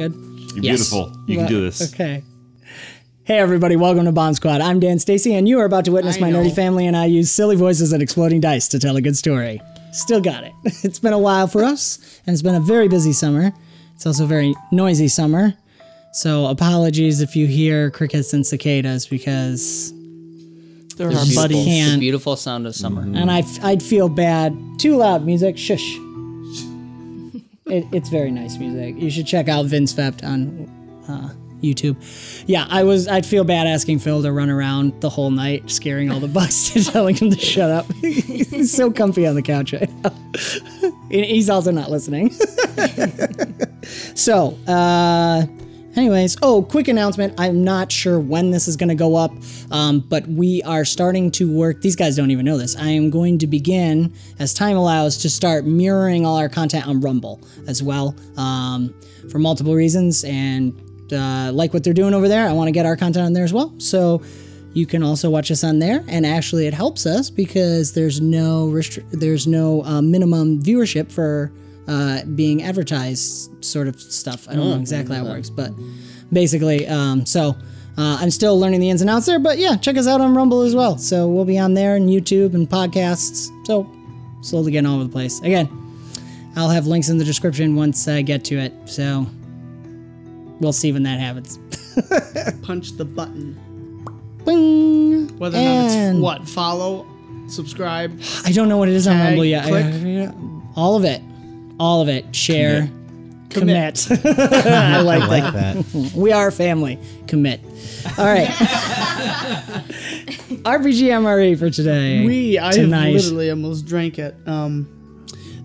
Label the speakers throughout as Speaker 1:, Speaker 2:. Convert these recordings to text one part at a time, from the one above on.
Speaker 1: Good?
Speaker 2: You're beautiful. You can do this.
Speaker 1: Okay. Hey everybody, welcome to BombSquad. I'm Dan Stacy, and you are about to witness my nerdy family and I use silly voices and exploding dice to tell a good story. Still got it. It's been a while for us, and it's been a very busy summer. It's also a very noisy summer, so apologies if you hear crickets and cicadas because our buddy can't.
Speaker 3: The beautiful sound of summer.
Speaker 1: And I'd feel bad. Too loud music. Shush. It's very nice music. You should check out 𝒔𝒐𝒏𝒄𝒂 on YouTube. Yeah, I'd feel bad asking Phil to run around the whole night, scaring all the bugs and telling him to shut up. He's so comfy on the couch right now. He's also not listening. So, anyways, quick announcement. I'm not sure when this is going to go up, but we are starting to work. These guys don't even know this. I am going to begin, as time allows, to start mirroring all our content on Rumble as well, for multiple reasons. And like what they're doing over there, I want to get our content on there as well. So you can also watch us on there, and actually it helps us because there's no minimum viewership for being advertised sort of stuff. I don't know exactly how it works, but basically, I'm still learning the ins and outs there, but yeah, check us out on Rumble as well. So we'll be on there and YouTube and podcasts. So slowly getting all over the place. Again, I'll have links in the description once I get to it. So we'll see when that happens.
Speaker 4: Punch the button.
Speaker 1: Bing!
Speaker 4: Whether or not it's what? Follow, subscribe.
Speaker 1: I don't know what it is on Rumble yet.
Speaker 4: Click.
Speaker 1: All of it. All of it. Share. Commit.
Speaker 5: I like that.
Speaker 1: We are a family. Commit. All right. RPG MRE for today.
Speaker 4: I have literally almost drank it.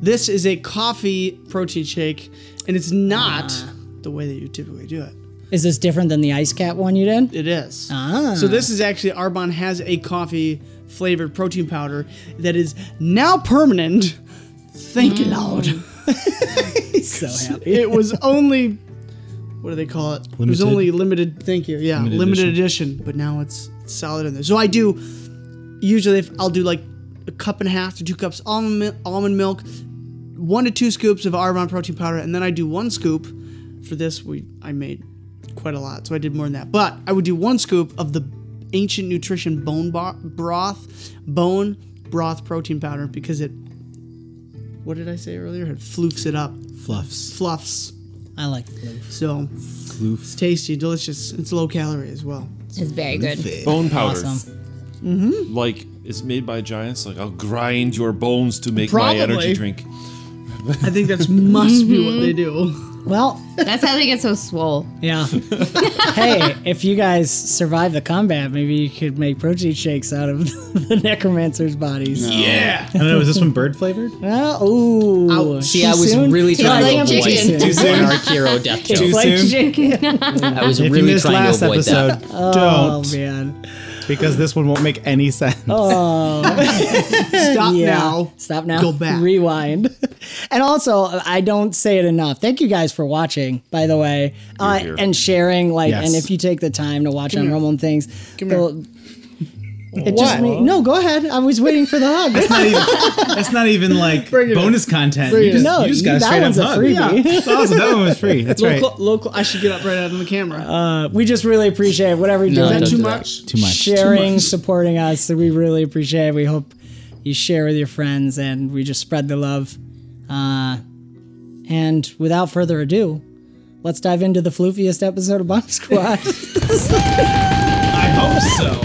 Speaker 4: This is a coffee protein shake, and it's not the way that you typically do it.
Speaker 1: Is this different than the Ice Cat one you did?
Speaker 4: It is. So this is actually, Arbonne has a coffee flavored protein powder that is now permanent. Thank you, Lord.
Speaker 1: He's so happy.
Speaker 4: It was only, what do they call it? Limited? It was only limited. Thank you. Yeah, limited edition. But now it's solid in there. So I do, usually I'll do like a cup and a half to 2 cups almond milk, 1 to 2 scoops of Arbonne protein powder, and then I do 1 scoop. For this, I made quite a lot, so I did more than that. But I would do 1 scoop of the Ancient Nutrition bone broth protein powder because it, what did I say earlier? It floofs it up. Fluffs.
Speaker 1: I like floof.
Speaker 4: So, it's tasty, delicious. It's low calorie as well.
Speaker 6: It's very good.
Speaker 2: Bone powder.
Speaker 1: Awesome.
Speaker 2: Like, it's made by giants. Like, I'll grind your bones to make my energy drink.
Speaker 4: I think that must be what they do.
Speaker 1: Well,
Speaker 6: that's how they get so swole.
Speaker 1: Yeah. Hey, if you guys survive the combat, maybe you could make protein shakes out of the necromancer's bodies.
Speaker 4: No. Yeah.
Speaker 5: I don't know, is this one bird flavored?
Speaker 1: Well, ooh.
Speaker 3: See, I was really trying to avoid
Speaker 1: Too
Speaker 3: soon. Arkeero death joke.
Speaker 5: Too soon?
Speaker 3: I was
Speaker 5: if
Speaker 3: really
Speaker 5: you missed
Speaker 3: trying
Speaker 5: last
Speaker 3: to avoid
Speaker 5: episode,
Speaker 3: that.
Speaker 5: don't.
Speaker 1: Oh, man.
Speaker 5: Because this one won't make any sense.
Speaker 1: Oh.
Speaker 4: Stop now.
Speaker 1: Stop now.
Speaker 4: Go back.
Speaker 1: Rewind. And also, I don't say it enough. Thank you guys for watching, by the way, and sharing. And if you take the time to watch on Rumble and things, no, go ahead. I was waiting for the hug.
Speaker 5: That's not even like bonus content. You just got a straight up hug.
Speaker 1: Yeah.
Speaker 5: That's awesome. That one was free. That's
Speaker 4: local. I should get up right out on the camera.
Speaker 1: We just really appreciate whatever you're doing.
Speaker 4: Is that too much?
Speaker 5: Too much.
Speaker 1: Sharing, supporting us. We really appreciate it. We hope you share with your friends, and we just spread the love. And without further ado, let's dive into the floofiest episode of BombSquad.
Speaker 5: I hope so.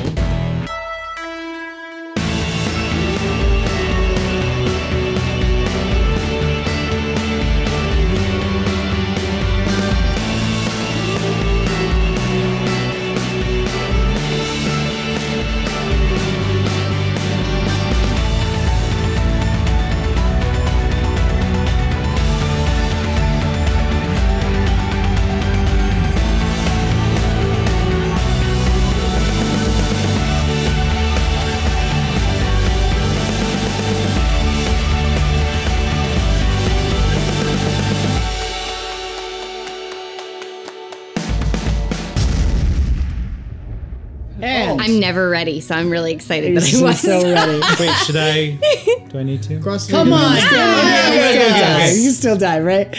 Speaker 6: I'm never ready, so I'm really excited that I was.
Speaker 1: So ready.
Speaker 5: Wait, should I? Do I need to?
Speaker 1: Come on. You can still die, right?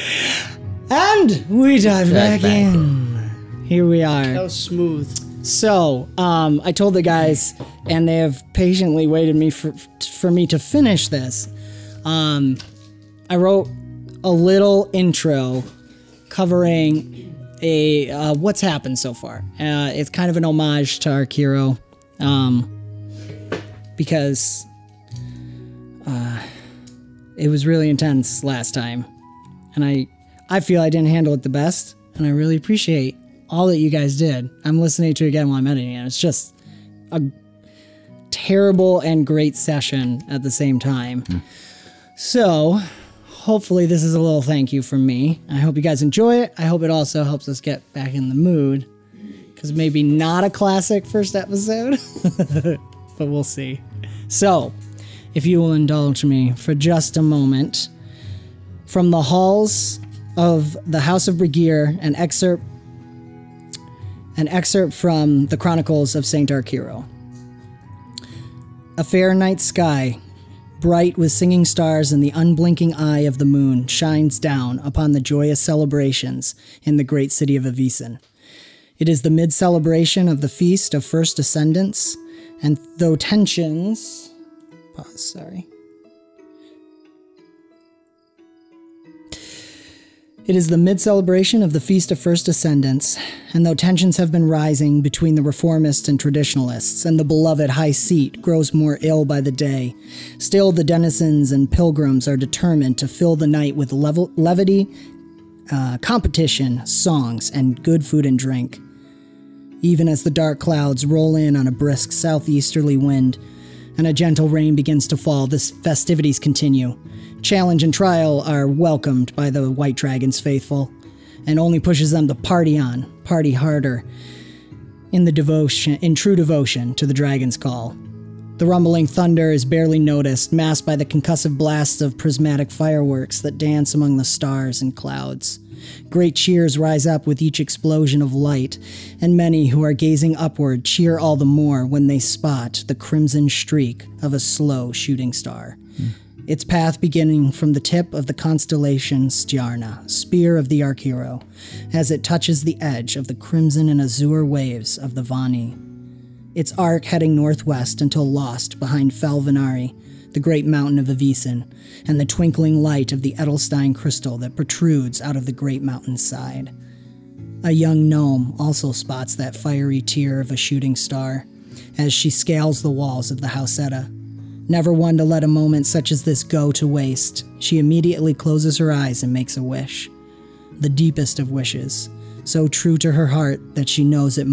Speaker 1: And we dive back in. Here we are.
Speaker 4: That was smooth.
Speaker 1: So, I told the guys, and they have patiently waited for me to finish this. I wrote a little intro covering what's happened so far. It's kind of an homage to Arkeero, because it was really intense last time, and I feel I didn't handle it the best, and I really appreciate all that you guys did. I'm listening to it again while I'm editing it. It's just a terrible and great session at the same time. So, hopefully this is a little thank you from me. I hope you guys enjoy it. I hope it also helps us get back in the mood, because maybe not a classic first episode, but we'll see. So, if you will indulge me for just a moment, from the halls of the House of Brigir, an excerpt from the Chronicles of Saint Arkeero. A fair night sky, bright with singing stars and the unblinking eye of the moon, shines down upon the joyous celebrations in the great city of Avicen. It is the mid-celebration of the Feast of First Ascendants, and though tensions... It is the mid-celebration of the Feast of First Ascendants, and though tensions have been rising between the reformists and traditionalists, and the beloved high seat grows more ill by the day, still the denizens and pilgrims are determined to fill the night with levity, competition, songs, and good food and drink. Even as the dark clouds roll in on a brisk southeasterly wind, and a gentle rain begins to fall, the festivities continue. Challenge and trial are welcomed by the White Dragon's faithful, and only pushes them to party on, party harder, in true devotion to the dragon's call. The rumbling thunder is barely noticed, masked by the concussive blasts of prismatic fireworks that dance among the stars and clouds. Great cheers rise up with each explosion of light, and many who are gazing upward cheer all the more when they spot the crimson streak of a slow shooting star. Its path beginning from the tip of the constellation Stjarna, spear of the Arkeero, as it touches the edge of the crimson and azure waves of the Vani. Its arc heading northwest until lost behind 𝒊𝒏𝒏𝒅𝒐, the great mountain of Avicen, and the twinkling light of the Edelstein crystal that protrudes out of the great mountain's side. A young gnome also spots that fiery tear of a shooting star, as she scales the walls of the House Edda. Never one to let a moment such as this go to waste, she immediately closes her eyes and makes a wish. The deepest of wishes, so true to her heart that she knows it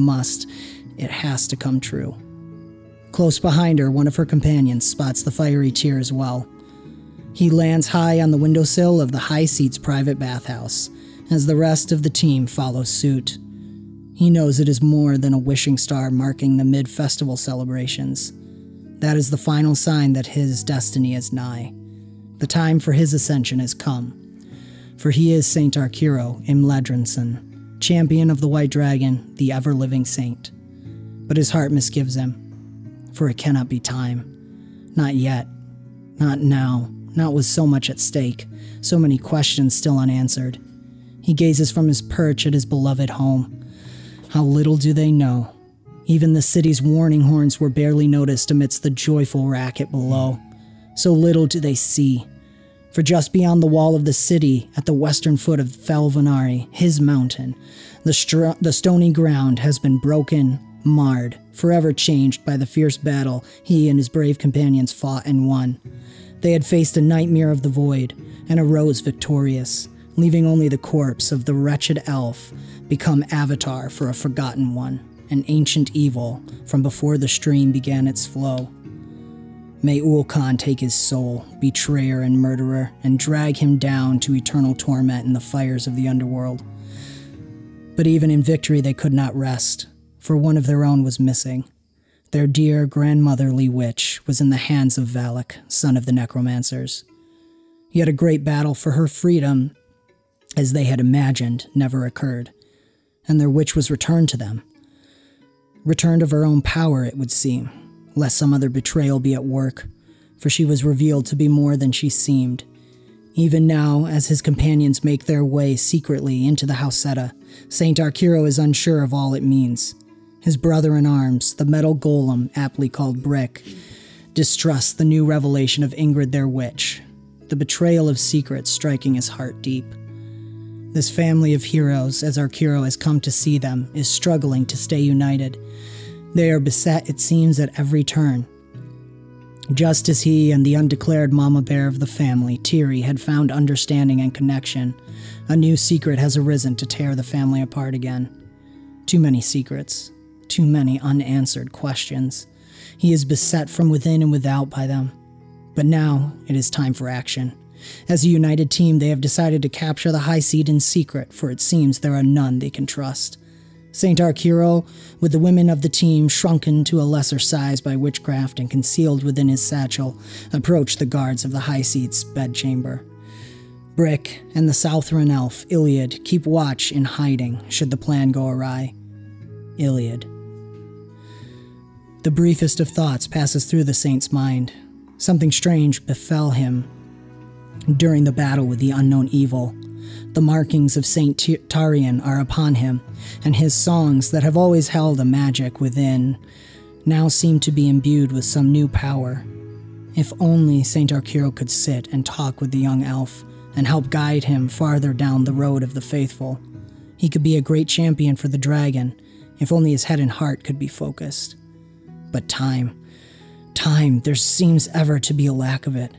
Speaker 1: has to come true. Close behind her, one of her companions spots the fiery tear as well. He lands high on the windowsill of the High Seat's private bathhouse, as the rest of the team follows suit. He knows it is more than a wishing star marking the mid-festival celebrations. That is the final sign that his destiny is nigh. The time for his ascension has come. For he is Saint Arkeero Imladrinson, champion of the White Dragon, the ever-living saint. But his heart misgives him, for it cannot be time. Not yet. Not now. Not with so much at stake, so many questions still unanswered. He gazes from his perch at his beloved home. How little do they know. Even the city's warning horns were barely noticed amidst the joyful racket below. So little do they see. For just beyond the wall of the city, at the western foot of 𝒊𝒏𝒏𝒅𝒐, his mountain, the stony ground has been broken, marred, forever changed by the fierce battle he and his brave companions fought and won. They had faced a nightmare of the void, and arose victorious, leaving only the corpse of the wretched elf, become avatar for a forgotten one, an ancient evil from before the stream began its flow. May Ulkan take his soul, betrayer and murderer, and drag him down to eternal torment in the fires of the underworld. But even in victory they could not rest, for one of their own was missing. Their dear grandmotherly witch was in the hands of Valak, son of the necromancers. Yet a great battle for her freedom, as they had imagined, never occurred, and their witch was returned to them. Returned of her own power, it would seem, lest some other betrayal be at work, for she was revealed to be more than she seemed. Even now, as his companions make their way secretly into the 𝒕seta, Saint Arkeero is unsure of all it means. His brother-in-arms, the metal golem aptly called Brick, distrusts the new revelation of Ingrid their witch, the betrayal of secrets striking his heart deep. This family of heroes, as Arkeero has come to see them, is struggling to stay united. They are beset, it seems, at every turn. Just as he and the undeclared mama bear of the family, Tiri, had found understanding and connection, a new secret has arisen to tear the family apart again. Too many secrets, too many unanswered questions. He is beset from within and without by them. But now it is time for action. As a united team, they have decided to capture the High Seat in secret, for it seems there are none they can trust. Saint Arkeero, with the women of the team shrunken to a lesser size by witchcraft and concealed within his satchel, approached the guards of the High Seat's bedchamber. Brick and the Southron elf, Iliad, keep watch in hiding should the plan go awry. Iliad. The briefest of thoughts passes through the saint's mind. Something strange befell him during the battle with the unknown evil. The markings of Saint Tarian are upon him, and his songs that have always held a magic within now seem to be imbued with some new power. If only Saint Arkeero could sit and talk with the young elf and help guide him farther down the road of the faithful. He could be a great champion for the dragon, if only his head and heart could be focused. But time, there seems ever to be a lack of it.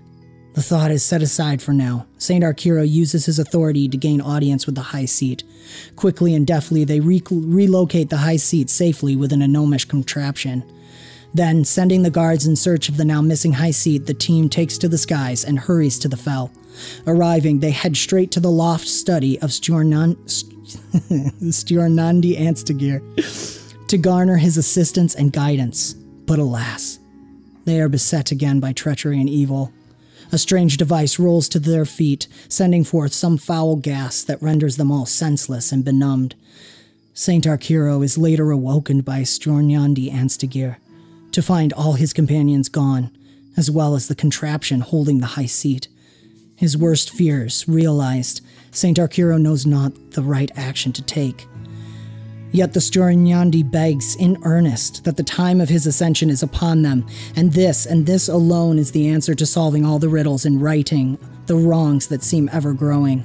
Speaker 1: The thought is set aside for now. Saint Arkeero uses his authority to gain audience with the High Seat. Quickly and deftly, they relocate the High Seat safely within a gnomish contraption. Then, sending the guards in search of the now missing High Seat, the team takes to the skies and hurries to the fell. Arriving, they head straight to the loft study of 𝒔𝒐𝒏𝒔𝒐𝒏𝒂𝒑𝒆 to garner his assistance and guidance. But alas, they are beset again by treachery and evil. A strange device rolls to their feet, sending forth some foul gas that renders them all senseless and benumbed. Saint Arkeero is later awoken by 𝒔𝒐𝒏𝒔𝒕 to find all his companions gone, as well as the contraption holding the High Seat. His worst fears realized, Saint Arkeero knows not the right action to take. Yet the 𝒔𝒐𝒏𝒔𝒕 begs in earnest that the time of his ascension is upon them, and this alone is the answer to solving all the riddles and righting the wrongs that seem ever growing.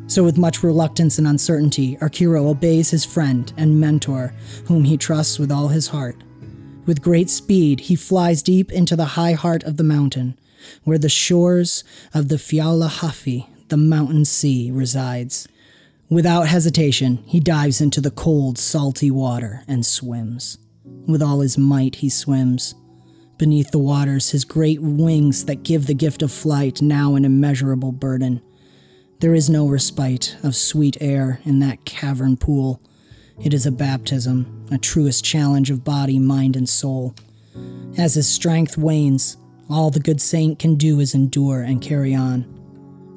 Speaker 1: So with much reluctance and uncertainty, Arkeero obeys his friend and mentor, whom he trusts with all his heart. With great speed, he flies deep into the high heart of the mountain, where the shores of the 𝒊𝒐𝒂𝒂, the mountain sea, resides. Without hesitation, he dives into the cold, salty water and swims. With all his might, he swims. Beneath the waters, his great wings that give the gift of flight, now an immeasurable burden. There is no respite of sweet air in that cavern pool. It is a baptism, a truest challenge of body, mind, and soul. As his strength wanes, all the good saint can do is endure and carry on.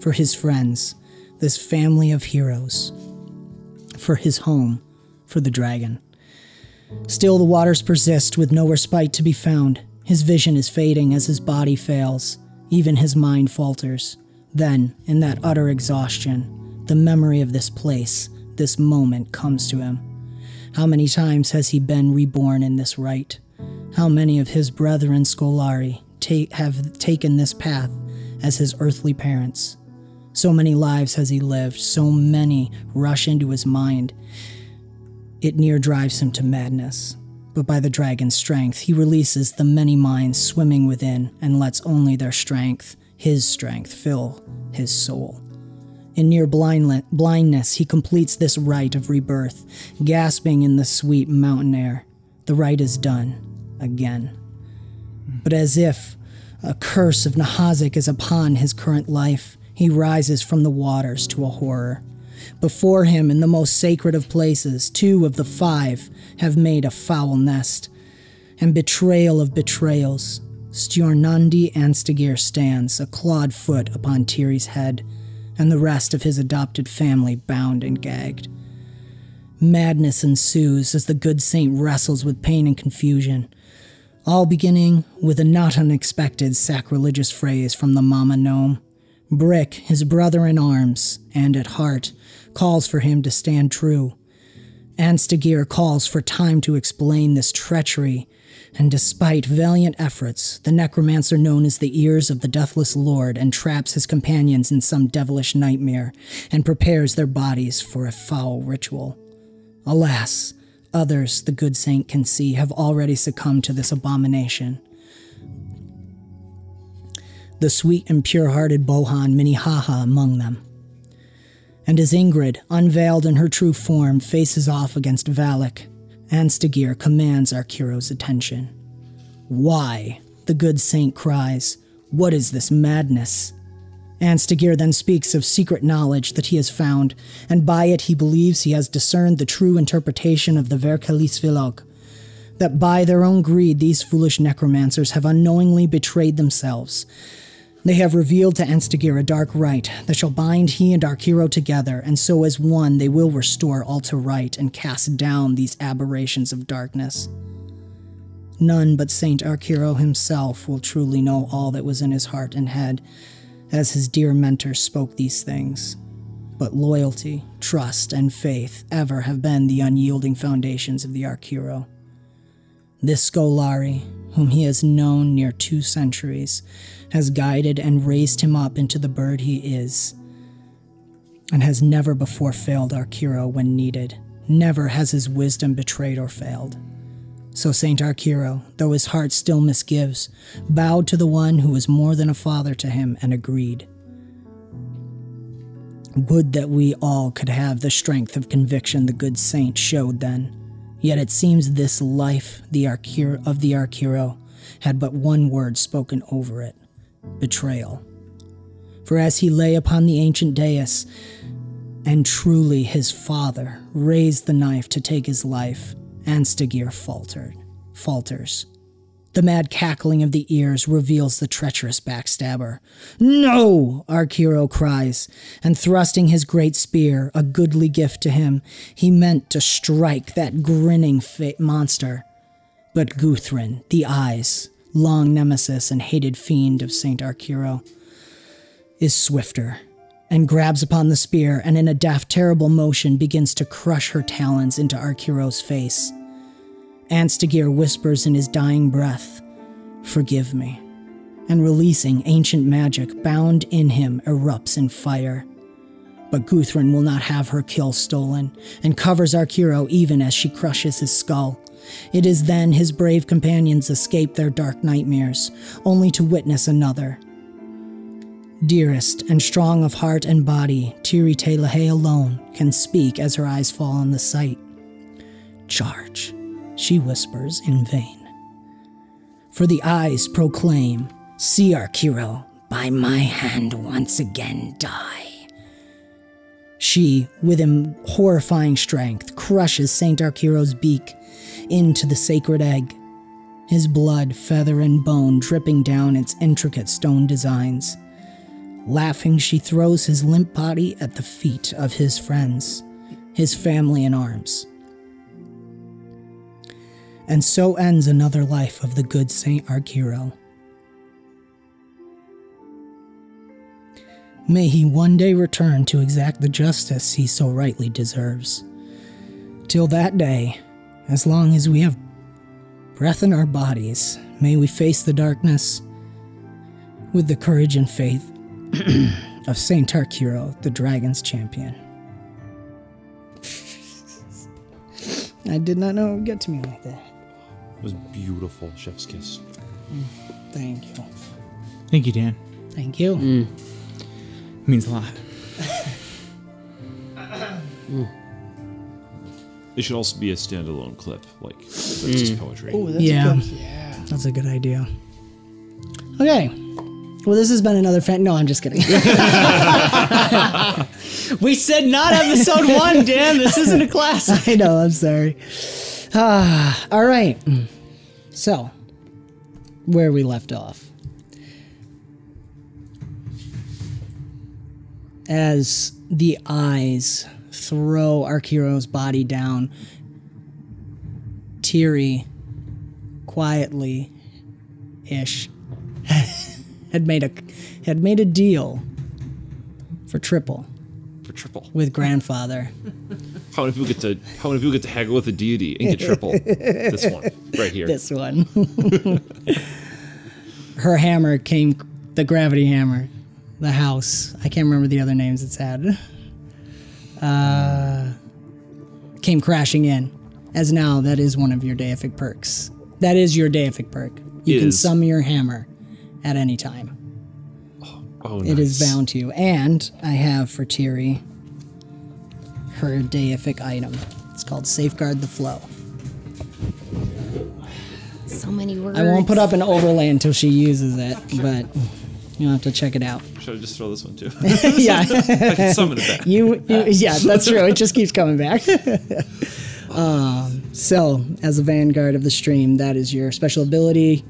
Speaker 1: For his friends, this family of heroes, for his home, for the dragon. Still the waters persist with no respite to be found. His vision is fading as his body fails. Even his mind falters. Then, in that utter exhaustion, the memory of this place, this moment comes to him. How many times has he been reborn in this rite? How many of his brethren Scolari have taken this path as his earthly parents? So many lives has he lived, so many rush into his mind. It near drives him to madness. But by the dragon's strength, he releases the many minds swimming within and lets only their strength, his strength, fill his soul. In near blindness, he completes this rite of rebirth, gasping in the sweet mountain air. The rite is done again. But as if a curse of 𝒔𝒐𝒏𝒔𝒕 is upon his current life, he rises from the waters to a horror. Before him, in the most sacred of places, 2 of the 5 have made a foul nest. And betrayal of betrayals, 𝒔𝒐𝒏𝒔𝒕 stands, a clawed foot upon Tiri's head, and the rest of his adopted family bound and gagged. Madness ensues as the good saint wrestles with pain and confusion, all beginning with a not unexpected sacrilegious phrase from the mama gnome. Brick, his brother in arms, and at heart, calls for him to stand true. 𝒔𝒐𝒅 calls for time to explain this treachery, and despite valiant efforts, the necromancer known as the Ears of the Deathless Lord entraps his companions in some devilish nightmare and prepares their bodies for a foul ritual. Alas, others the good saint can see have already succumbed to this abomination. The sweet and pure-hearted Bohan Minnehaha among them. And as Ingrid, unveiled in her true form, faces off against Valak, 𝒔𝒐𝒅 commands Arkeero's attention. Why? The good saint cries. What is this madness? 𝒔𝒐𝒅 then speaks of secret knowledge that he has found, and by it he believes he has discerned the true interpretation of the 𝒔𝒐𝒏𝒄𝒂, that by their own greed these foolish necromancers have unknowingly betrayed themselves. They have revealed to 𝒔𝒐𝒅 a dark rite that shall bind he and Arkeero together, and so as one they will restore all to right and cast down these aberrations of darkness. None but Saint Arkeero himself will truly know all that was in his heart and head, as his dear mentor spoke these things. But loyalty, trust, and faith ever have been the unyielding foundations of the Arkeero. This Scolari, whom he has known near 2 centuries, has guided and raised him up into the bird he is, and has never before failed Arkeero when needed. Never has his wisdom betrayed or failed. So Saint Arkeero, though his heart still misgives, bowed to the one who was more than a father to him and agreed. Would that we all could have the strength of conviction the good saint showed then. Yet it seems this life of the Arkeero had but one word spoken over it: betrayal. For as he lay upon the ancient dais, and truly his father raised the knife to take his life, 𝒔𝒐𝒅 falters. The mad cackling of the ears reveals the treacherous backstabber. No! Arkeero cries, and thrusting his great spear, a goodly gift to him, he meant to strike that grinning monster. But Guthrin, the eyes, long nemesis and hated fiend of Saint Arkeero, is swifter, and grabs upon the spear, and in a daft, terrible motion begins to crush her talons into Arkeero's face. 𝒔𝒐𝒅 whispers in his dying breath, "Forgive me," and releasing ancient magic bound in him erupts in fire. But Guthrin will not have her kill stolen, and covers Arkeero even as she crushes his skull. It is then his brave companions escape their dark nightmares, only to witness another. Dearest and strong of heart and body, 𝒔𝒐𝒕 alone can speak as her eyes fall on the sight. "Charge," she whispers in vain. For the eyes proclaim, "See Arkeero, by my hand once again die." She, with horrifying strength, crushes Saint Arkeero's beak into the sacred egg, his blood, feather, and bone dripping down its intricate stone designs. Laughing, she throws his limp body at the feet of his friends, his family in arms. And so ends another life of the good Saint Arkeero. May he one day return to exact the justice he so rightly deserves. Till that day, as long as we have breath in our bodies, may we face the darkness with the courage and faith of Saint Arkeero, the dragon's champion. I did not know it would get to me like that.
Speaker 2: It was beautiful, chef's kiss.
Speaker 1: Thank you.
Speaker 5: Thank you, Dan.
Speaker 1: Thank you.
Speaker 5: It means a lot.
Speaker 2: It should also be a standalone clip, like that's just poetry.
Speaker 4: Oh, that's
Speaker 1: Yeah.
Speaker 4: good. Yeah.
Speaker 1: That's a good idea. Okay. Well, this has been another No, I'm just kidding.
Speaker 3: We said not episode 1, Dan. This isn't a class.
Speaker 1: I know, I'm sorry. All right. So, where we left off. As the eyes throw Arkeero's body down, Tiri, quietly-ish, had made a deal For triple.
Speaker 2: For triple.
Speaker 1: With grandfather.
Speaker 2: How many people get to haggle with a deity and get triple? This one. Right here.
Speaker 1: This one. Her hammer came, the gravity hammer. The house. I can't remember the other names it's had. Came crashing in. As now, that is one of your deific perks. That is your deific perk. You can summon your hammer at any time.
Speaker 2: Oh, nice.
Speaker 1: It is bound to you. And I have for Tiri her deific item. It's called Safeguard the Flow.
Speaker 6: So many words.
Speaker 1: I won't put up an overlay until she uses it, but you'll have to check it out.
Speaker 2: Should I just throw this one too?
Speaker 1: Yeah.
Speaker 2: I can summon it back.
Speaker 1: Yeah, that's true. It just keeps coming back. So, as a vanguard of the stream, that is your special ability.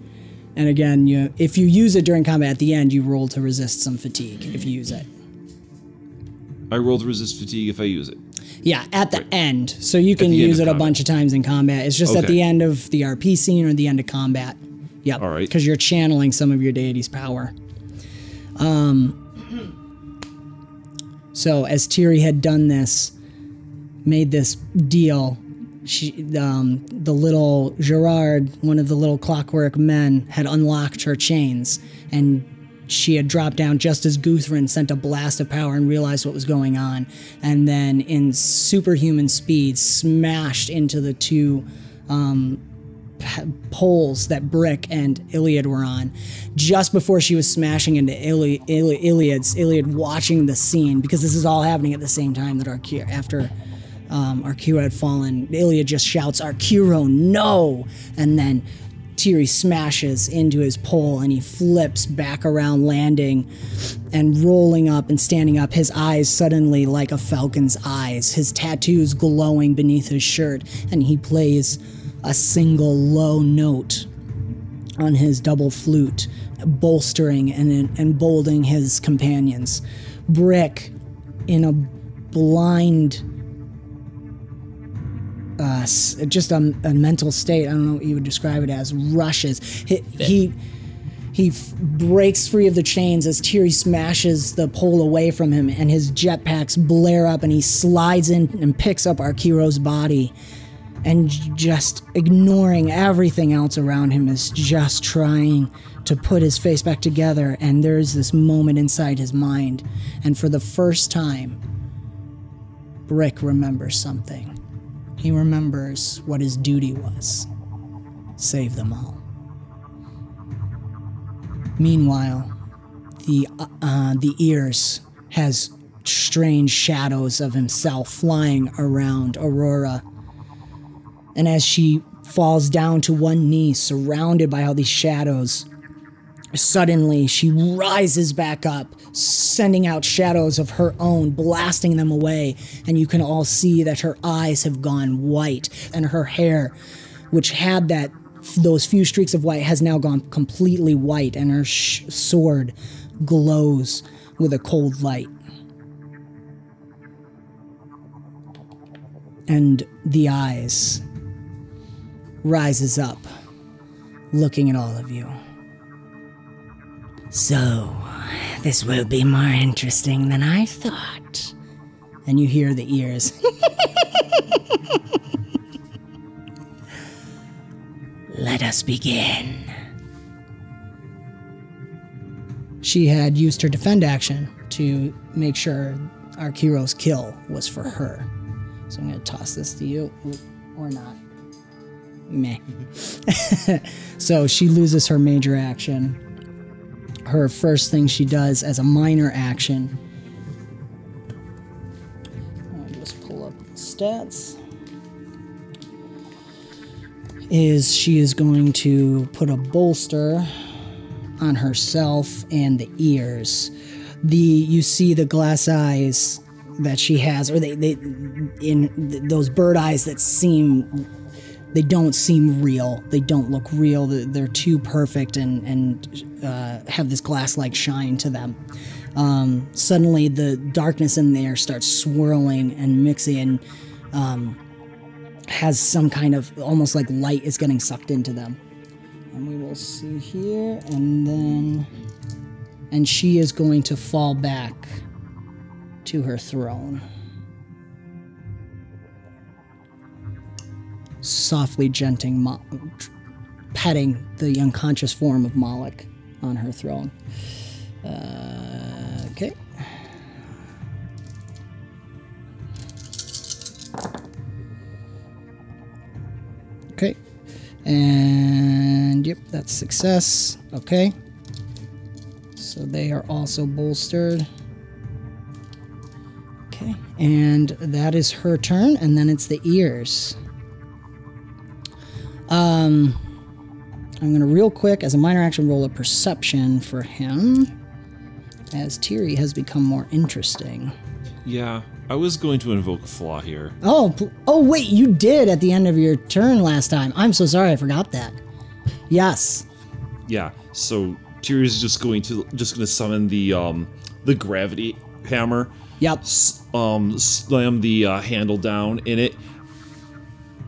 Speaker 1: And again, if you use it during combat at the end, you roll to resist some fatigue if you use it.
Speaker 2: I roll to resist fatigue if I use it.
Speaker 1: Yeah, at the end. So you can use it a bunch of times in combat. It's just at the end of the RP scene or the end of combat. Yep.
Speaker 2: All right.
Speaker 1: Because you're channeling some of your deity's power. So as Tiri had done this, made this deal, the little Gerard, one of the little clockwork men, had unlocked her chains, and she had dropped down just as Guthrin sent a blast of power and realized what was going on, and then in superhuman speed smashed into the two poles that Brick and Iliad were on. Just before she was smashing into Iliad watching the scene, because this is all happening at the same time that after Arkeero had fallen, Iliad just shouts, "Arkeero, no!" And then Tiri smashes into his pole and he flips back around, landing and rolling up and standing up, his eyes suddenly like a falcon's eyes, his tattoos glowing beneath his shirt, and he plays a single low note on his double flute, bolstering and emboldening his companions. Brick, in a blind just a mental state, I don't know what you would describe it as, rushes. He breaks free of the chains as Tiri smashes the pole away from him, and his jetpacks blare up, and he slides in and picks up Arkeero's body, and just ignoring everything else around him is just trying to put his face back together. And there's this moment inside his mind, and for the first time, Brick remembers something. He remembers what his duty was. Save them all. Meanwhile, the ears has strange shadows of himself flying around Aurora. And as she falls down to one knee, surrounded by all these shadows, suddenly she rises back up, sending out shadows of her own, blasting them away, and you can all see that her eyes have gone white, and her hair, which had those few streaks of white, has now gone completely white, and her sword glows with a cold light. And the eyes rises up, looking at all of you. So, this will be more interesting than I thought. And you hear the ears. Let us begin. She had used her defend action to make sure Arkeero's kill was for her. So I'm going to toss this to you, or not. Meh. So she loses her major action. Her first thing she does as a minor action, I'll just pull up the stats, is she is going to put a bolster on herself and the ears. You see the glass eyes that she has, or those bird eyes that they don't seem real. They don't look real. They're too perfect and have this glass-like shine to them. Suddenly, the darkness in there starts swirling and mixing, and has some kind of, almost like light is getting sucked into them. And we will see here, and she is going to fall back to her throne. Softly petting the unconscious form of Moloch on her throne. Okay. Okay. And yep, that's success. Okay. So they are also bolstered. Okay. And that is her turn, and then it's the ears. I'm going to real quick, as a minor action, roll a perception for him, as Tiri has become more interesting.
Speaker 2: Yeah, I was going to invoke a flaw here.
Speaker 1: Oh, wait, you did at the end of your turn last time. I'm so sorry, I forgot that. Yes.
Speaker 2: Yeah, so Tiri's just going to summon the gravity hammer.
Speaker 1: Yep.
Speaker 2: Slam the handle in it.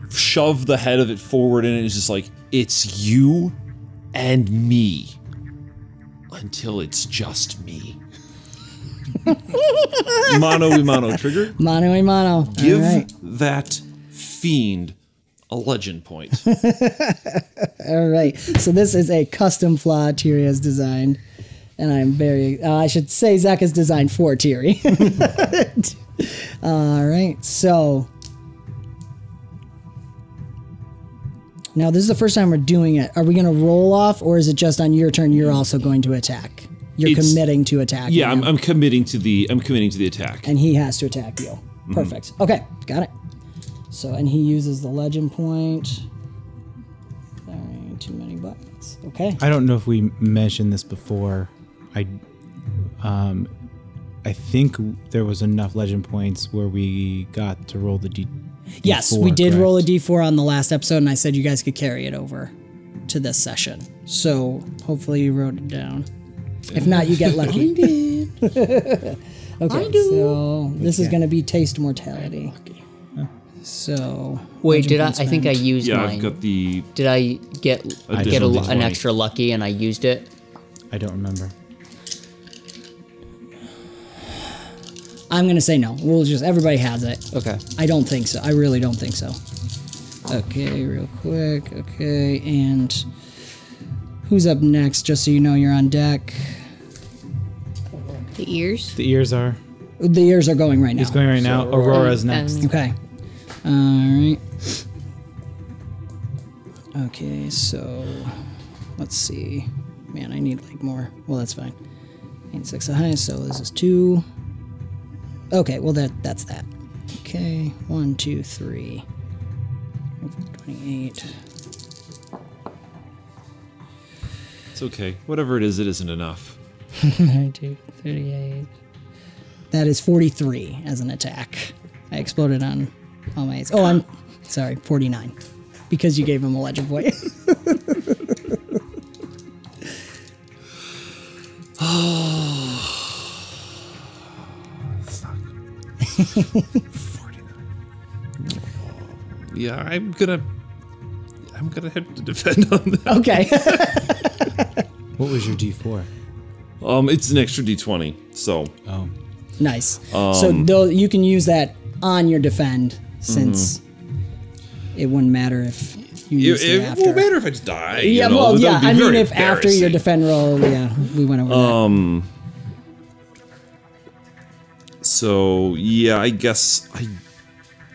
Speaker 2: Shove the head of it forward, and it's just like, it's you and me until it's just me. Mano a mano trigger.
Speaker 1: Mano a mano.
Speaker 2: Give that fiend a legend point.
Speaker 1: All right. So this is a custom flaw Tiri has designed, and I'm very. I should say Zach has designed for Tiri. All right. So. Now, this is the first time we're doing it. Are we going to roll off, or is it just on your turn you're also going to attack? You're committing to attack.
Speaker 2: Yeah, I'm committing to the attack.
Speaker 1: And he has to attack you. Perfect. Okay, got it. So, and he uses the legend point. Sorry, too many buttons. Okay.
Speaker 5: I don't know if we mentioned this before. I think there was enough legend points where we got to roll the D4.
Speaker 1: Yes, we did roll a D4 on the last episode, and I said you guys could carry it over to this session. So hopefully you wrote it down. If not, you get lucky. I did. Okay, so this is going to be taste mortality. So
Speaker 3: wait, did I think I used mine?
Speaker 2: Yeah, I've got the.
Speaker 3: Did I get an extra lucky and I used it?
Speaker 5: I don't remember.
Speaker 1: I'm going to say no. We'll just, everybody has it.
Speaker 3: Okay.
Speaker 1: I don't think so. I really don't think so. Okay, real quick. Okay, and who's up next? Just so you know, you're on deck.
Speaker 6: The ears?
Speaker 5: The ears are.
Speaker 1: The ears are going right now.
Speaker 5: He's going right now. Aurora's next.
Speaker 1: Okay. All right. Okay, so let's see. Man, I need like more. Well, that's fine. 6 the highest, so this is 2. Okay, well that's that. Okay, 1, 2, 3. 28.
Speaker 2: It's okay. Whatever it isn't enough.
Speaker 1: 92, 38. That is 43 as an attack. I exploded on all my. Oh, I'm sorry, 49. Because you gave him a legend point.
Speaker 2: Yeah, I'm gonna have to defend on that.
Speaker 1: Okay.
Speaker 5: What was your D4?
Speaker 2: It's an extra D20, so.
Speaker 5: Oh.
Speaker 1: Nice. So though you can use that on your defend, since it wouldn't matter if you used it after.
Speaker 2: It won't matter if I just die.
Speaker 1: Yeah,
Speaker 2: you know,
Speaker 1: well, yeah. I mean, if after
Speaker 2: embarrassing.
Speaker 1: your defend roll, yeah, we went over that.
Speaker 2: So yeah, I guess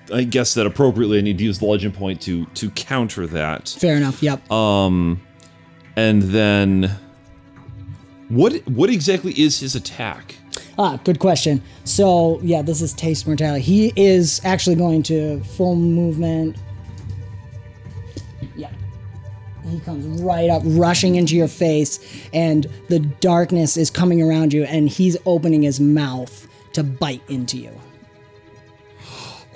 Speaker 2: that appropriately I need to use the legend point to counter that.
Speaker 1: Fair enough. Yep.
Speaker 2: And then what exactly is his attack?
Speaker 1: Good question. So yeah, this is taste mortality. He is actually going to full movement. Yeah. He comes right up, rushing into your face, and the darkness is coming around you, and he's opening his mouth to bite into you.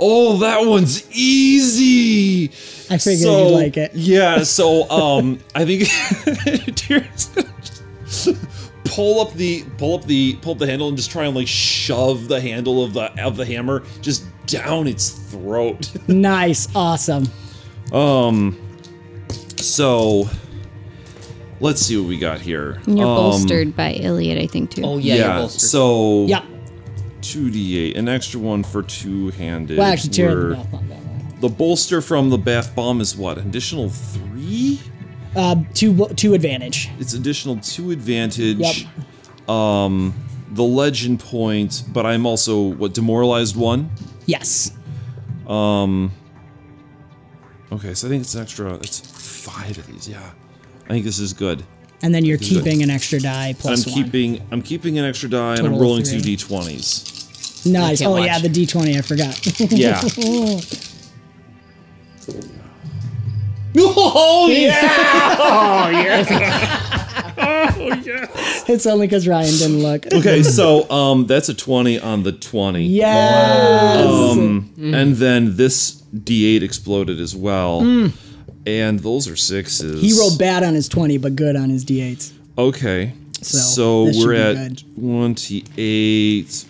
Speaker 2: Oh, that one's easy.
Speaker 1: I figured you'd like it.
Speaker 2: Yeah, so I think pull up the handle and just try and like shove the handle of the hammer just down its throat.
Speaker 1: Nice, awesome.
Speaker 2: So let's see what we got here.
Speaker 6: And you're bolstered by Iliad, I think, too.
Speaker 3: Oh yeah, you're bolstered.
Speaker 2: So
Speaker 1: Yep.
Speaker 2: 2d8, an extra one for two-handed.
Speaker 1: Well, actually, tear the bath bomb that way.
Speaker 2: The bolster from the bath bomb is what? Additional 3?
Speaker 1: Two advantage.
Speaker 2: It's additional 2 advantage.
Speaker 1: Yep.
Speaker 2: The legend point, but I'm also, what, demoralized 1?
Speaker 1: Yes.
Speaker 2: Okay, so I think it's an extra, it's 5 of these, yeah. I think this is good.
Speaker 1: And then you're keeping an extra die plus
Speaker 2: I'm
Speaker 1: 1.
Speaker 2: I'm keeping an extra die and I'm
Speaker 1: Total
Speaker 2: rolling
Speaker 1: of
Speaker 2: 2
Speaker 1: 3.
Speaker 2: d20s.
Speaker 1: Nice. Oh yeah, the d20, I forgot.
Speaker 2: Yeah.
Speaker 3: Oh yeah! Oh yeah!
Speaker 1: It's only because Ryan didn't look.
Speaker 2: Okay, so that's a 20 on the 20.
Speaker 1: Yes.
Speaker 2: And then this d8 exploded as well. And those are 6s.
Speaker 1: He rolled bad on his 20, but good on his d8s.
Speaker 2: Okay.
Speaker 1: So
Speaker 2: So
Speaker 1: this should
Speaker 2: we're
Speaker 1: be
Speaker 2: at
Speaker 1: good.
Speaker 2: 28.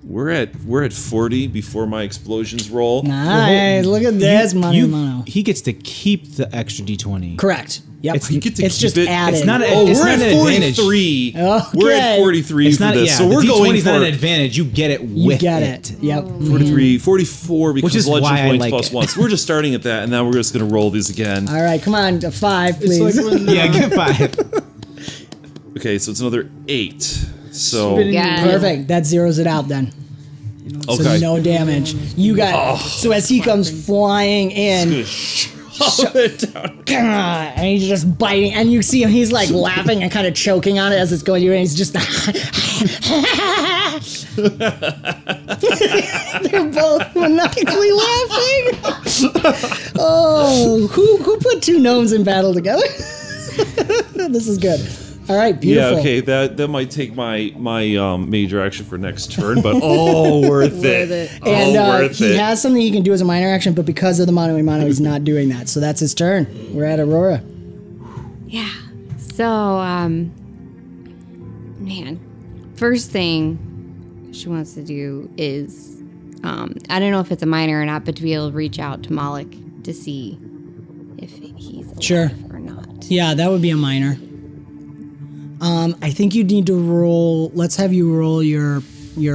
Speaker 2: We're at 40 before my explosions roll.
Speaker 1: Nice. Look at this, mono.
Speaker 5: He gets to keep the extra d20.
Speaker 1: Correct. Yep.
Speaker 5: It's-
Speaker 2: You get to
Speaker 1: It's
Speaker 2: keep
Speaker 1: just
Speaker 2: it.
Speaker 1: added.
Speaker 5: It's not.
Speaker 2: Oh,
Speaker 5: It's
Speaker 2: we're
Speaker 5: not
Speaker 2: at
Speaker 5: an advantage.
Speaker 2: 43.
Speaker 1: Okay.
Speaker 2: We're at 43
Speaker 5: It's
Speaker 2: for
Speaker 5: not.
Speaker 2: this.
Speaker 5: Yeah,
Speaker 2: so we're
Speaker 5: the
Speaker 2: going
Speaker 5: d20 is not an
Speaker 2: for
Speaker 5: advantage. You get it
Speaker 1: You
Speaker 5: with
Speaker 1: get
Speaker 5: it.
Speaker 1: it. Yep.
Speaker 2: 43, 44 because
Speaker 5: Which is
Speaker 2: legend
Speaker 5: why I
Speaker 2: points
Speaker 5: like
Speaker 2: plus
Speaker 5: it.
Speaker 2: 1. So we're just starting at that, and now we're just going to roll these again.
Speaker 1: All right, come on, a 5, please.
Speaker 4: It's like when,
Speaker 5: Yeah, get 5.
Speaker 2: Okay, so it's another 8. So
Speaker 4: Spinning
Speaker 6: Yeah.
Speaker 1: Perfect. That zeroes it out then. So
Speaker 2: okay.
Speaker 1: no damage. You got. So as he comes flying in, and he's just biting, and you see him. He's like laughing and kind of choking on it as it's going through, and he's just. They're both maniacally laughing. Oh, who put two gnomes in battle together? This is good. All right, beautiful.
Speaker 2: Yeah, okay, that might take my major action for next turn, but worth it.
Speaker 1: And
Speaker 2: Worth
Speaker 1: he
Speaker 2: it.
Speaker 1: has something he can do as a minor action, but because of the mono a mono, he's not doing that. So that's his turn. We're at Aurora.
Speaker 6: Yeah. So, man, first thing she wants to do is, I don't know if it's a minor or not, but to be able to reach out to Malik to see if he's alive
Speaker 1: Sure.
Speaker 6: or not.
Speaker 1: Yeah, that would be a minor. I think you need to roll. Let's have you roll your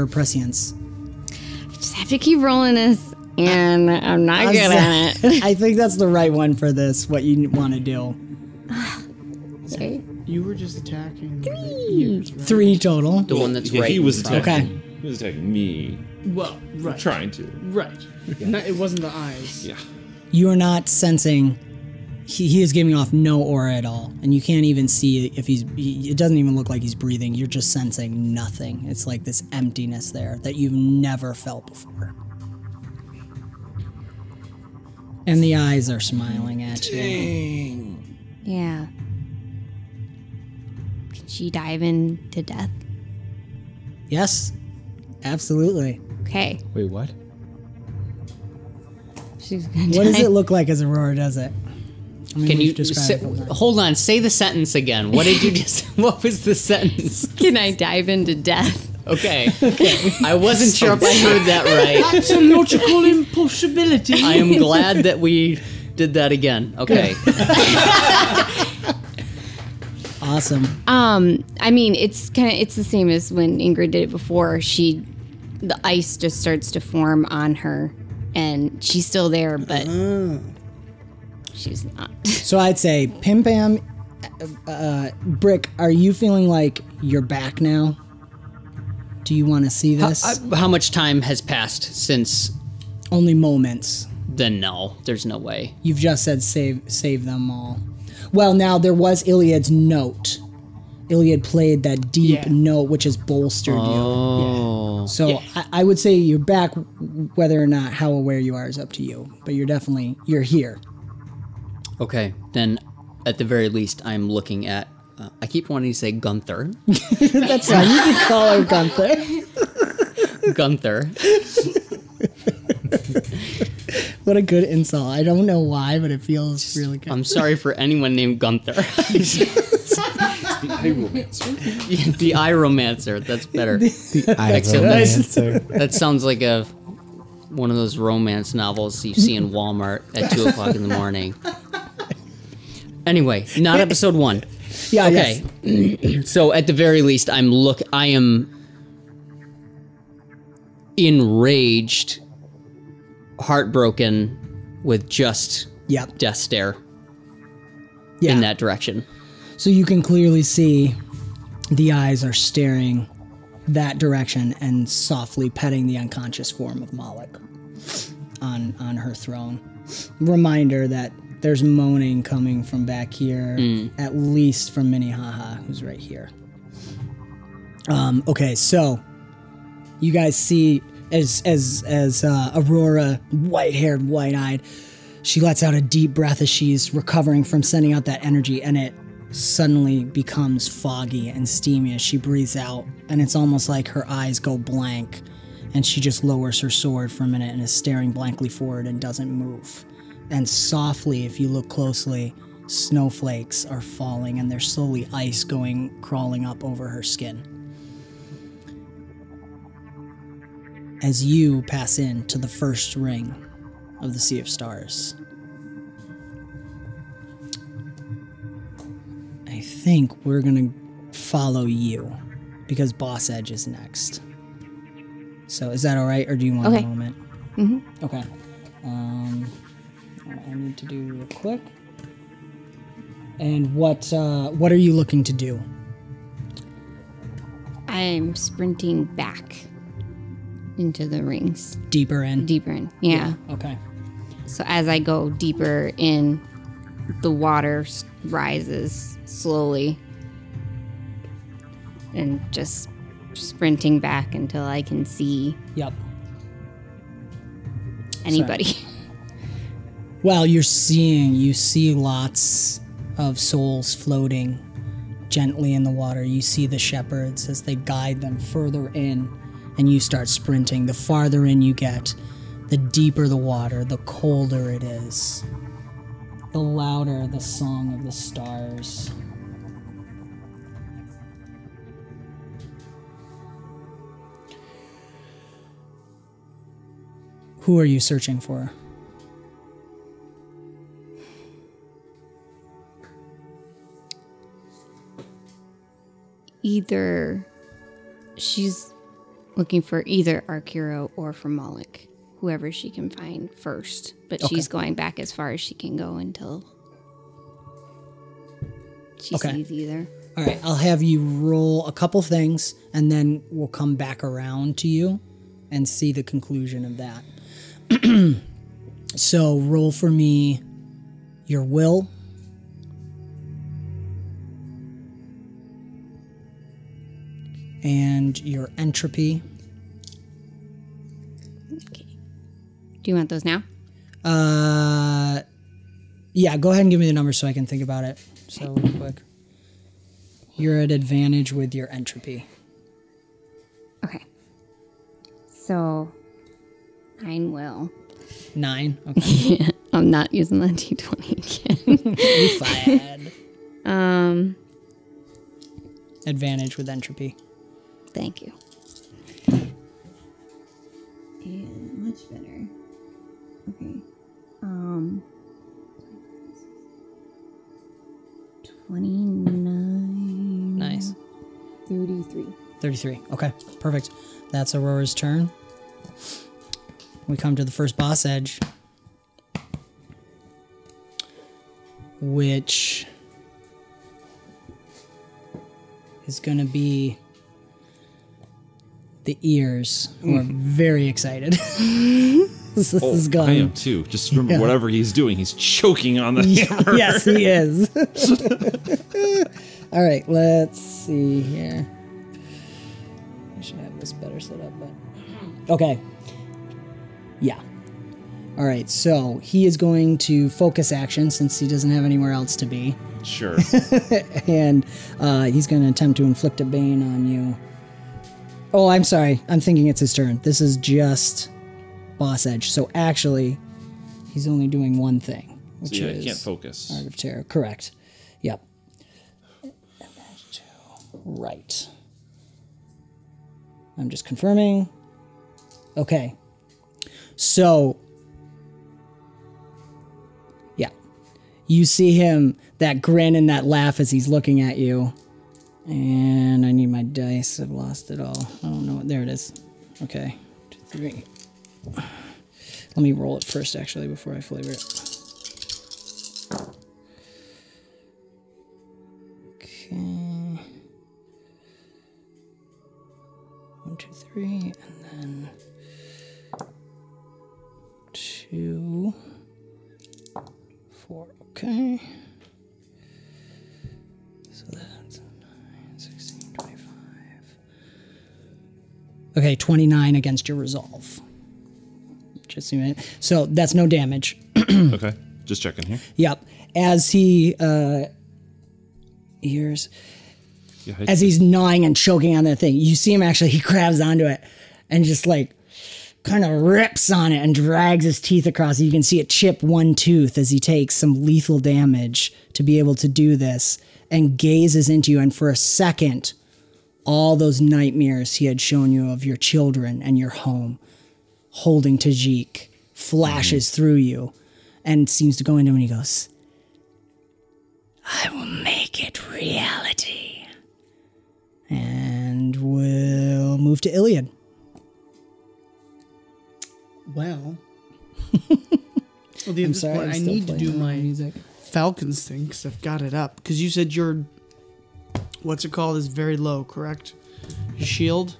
Speaker 1: prescience.
Speaker 6: Just have to keep rolling this, and I'm not good at it.
Speaker 1: I think that's the right one for this. What you want to do.
Speaker 6: Okay.
Speaker 4: You were just attacking the ears, right?
Speaker 1: 3 total.
Speaker 3: The one that's
Speaker 2: Yeah,
Speaker 3: right.
Speaker 2: he was
Speaker 3: in front.
Speaker 2: attacking.
Speaker 1: Okay.
Speaker 2: He was attacking me.
Speaker 4: Well, right.
Speaker 2: Trying to.
Speaker 4: Right. Not, it wasn't the eyes.
Speaker 2: Yeah.
Speaker 1: You are not sensing. He is giving off no aura at all, and you can't even see if it doesn't even look like he's breathing. You're just sensing nothing. It's like this emptiness there that you've never felt before. And the eyes are smiling at you.
Speaker 6: Yeah. Can she dive into death?
Speaker 1: Yes, absolutely.
Speaker 6: Okay.
Speaker 5: Wait, what?
Speaker 6: She's gonna
Speaker 1: What does
Speaker 6: dive.
Speaker 1: it look like as Aurora does it? I mean,
Speaker 3: Can you
Speaker 1: we've described
Speaker 3: say,
Speaker 1: it a couple times.
Speaker 3: hold on? Say the sentence again. What did you just? What was the sentence?
Speaker 6: Can I dive into death?
Speaker 3: Okay. I wasn't sure if I heard that right.
Speaker 4: That's a logical impossibility.
Speaker 3: I am glad that we did that again. Okay.
Speaker 1: Awesome.
Speaker 6: I mean, it's the same as when Ingrid did it before. The ice just starts to form on her, and she's still there, but she's not.
Speaker 1: So I'd say, Pim Pam, Brick, are you feeling like you're back now? Do you want to see this?
Speaker 3: How much time has passed since?
Speaker 1: Only moments.
Speaker 3: Then no, there's no way.
Speaker 1: You've just said save them all. Well, now there was Iliad's note. Iliad played that deep note, which has bolstered you.
Speaker 3: Oh.
Speaker 1: So I would say you're back. Whether or not how aware you are is up to you. But you're here.
Speaker 3: Okay, then at the very least, I'm looking at. I keep wanting to say Gunther.
Speaker 1: That's fine. You can call her Gunther.
Speaker 3: Gunther.
Speaker 1: What a good insult. I don't know why, but it feels really good.
Speaker 3: I'm sorry for anyone named Gunther. The eye romancer. That's better. That sounds like one of those romance novels you see in Walmart at 2 o'clock in the morning. Anyway, not episode 1.
Speaker 1: Yeah.
Speaker 3: Okay.
Speaker 1: Yes.
Speaker 3: So at the very least, I am enraged, heartbroken, with just death stare in that direction.
Speaker 1: So you can clearly see the eyes are staring that direction and softly petting the unconscious form of Moloch on her throne. Reminder that there's moaning coming from back here, at least from Minnehaha, who's right here. Okay, so you guys see as Aurora, white-haired, wide-eyed, she lets out a deep breath as she's recovering from sending out that energy, and it suddenly becomes foggy and steamy as she breathes out, and it's almost like her eyes go blank, and she just lowers her sword for a minute and is staring blankly forward and doesn't move. And softly, if you look closely, snowflakes are falling, and there's slowly ice crawling up over her skin. As you pass into the first ring of the Sea of Stars, I think we're gonna follow you because Boss Edge is next. So is that all right, or do you want a moment? Okay. I need to do real quick. And what are you looking to do?
Speaker 6: I'm sprinting back into the rings.
Speaker 1: Deeper in?
Speaker 6: Deeper in, yeah.
Speaker 1: Okay.
Speaker 6: So as I go deeper in, the water rises slowly. And just sprinting back until I can see anybody.
Speaker 1: Sorry. Well, you see lots of souls floating gently in the water. You see the shepherds as they guide them further in, and you start sprinting. The farther in you get, the deeper the water, the colder it is, the louder the song of the stars. Who are you searching for?
Speaker 6: Either she's looking for either Arkeero or for Moloch, whoever she can find first. But she's going back as far as she can go until she sees either.
Speaker 1: All right, I'll have you roll a couple things, and then we'll come back around to you and see the conclusion of that. So roll for me your will. And your entropy.
Speaker 6: Okay. Do you want those now?
Speaker 1: Yeah, go ahead and give me the numbers so I can think about it. So real quick. You're at advantage with your entropy.
Speaker 6: Okay. So 9 will.
Speaker 1: 9? Okay.
Speaker 6: I'm not using that D20 again.
Speaker 1: You fired. Advantage with entropy.
Speaker 6: Thank you. And much better. Okay. 29.
Speaker 1: Nice.
Speaker 6: 33.
Speaker 1: 33. Okay, perfect. That's Aurora's turn. We come to the first boss edge, which is going to be the ears, who are very excited. This is going.
Speaker 2: I am too. Just remember, whatever he's doing, he's choking on the hammer.
Speaker 1: Yes, he is. All right, let's see here. I should have this better set up, but okay. Yeah. All right, so he is going to focus action since he doesn't have anywhere else to be.
Speaker 2: Sure.
Speaker 1: And he's going to attempt to inflict a bane on you. Oh, I'm sorry. I'm thinking it's his turn. This is just boss edge. So actually, he's only doing one thing, which
Speaker 2: so
Speaker 1: is
Speaker 2: he can't focus.
Speaker 1: Art of Terror. Correct. Yep. Right. I'm just confirming. Okay. So, yeah. You see him, that grin and that laugh as he's looking at you. And I need my dice. I've lost it all. I don't know. There it is. Okay. 2, 3. Let me roll it first, actually, before I flavor it. Okay. 1, 2, 3, and then 2, 4. Okay. So that's 9, 16, 25. Okay, 29 against your resolve. Just a minute. So that's no damage.
Speaker 2: Okay, just checking here.
Speaker 1: Yep. As he hears,
Speaker 2: Yeah,
Speaker 1: as he's gnawing and choking on that thing, you see him actually. He grabs onto it and just like kind of rips on it and drags his teeth across it. You can see it chip one tooth as he takes some lethal damage to be able to do this, and gazes into you. And for a second, all those nightmares he had shown you of your children and your home holding 𝒔𝒐 flashes through you and seems to go into him, and he goes, I will make it reality. And we'll move to Iliad.
Speaker 4: Well, at this point, I need to do my
Speaker 1: music.
Speaker 4: Falcons thing because I've got it up. Because you said your, what's it called, is very low, correct? Your shield?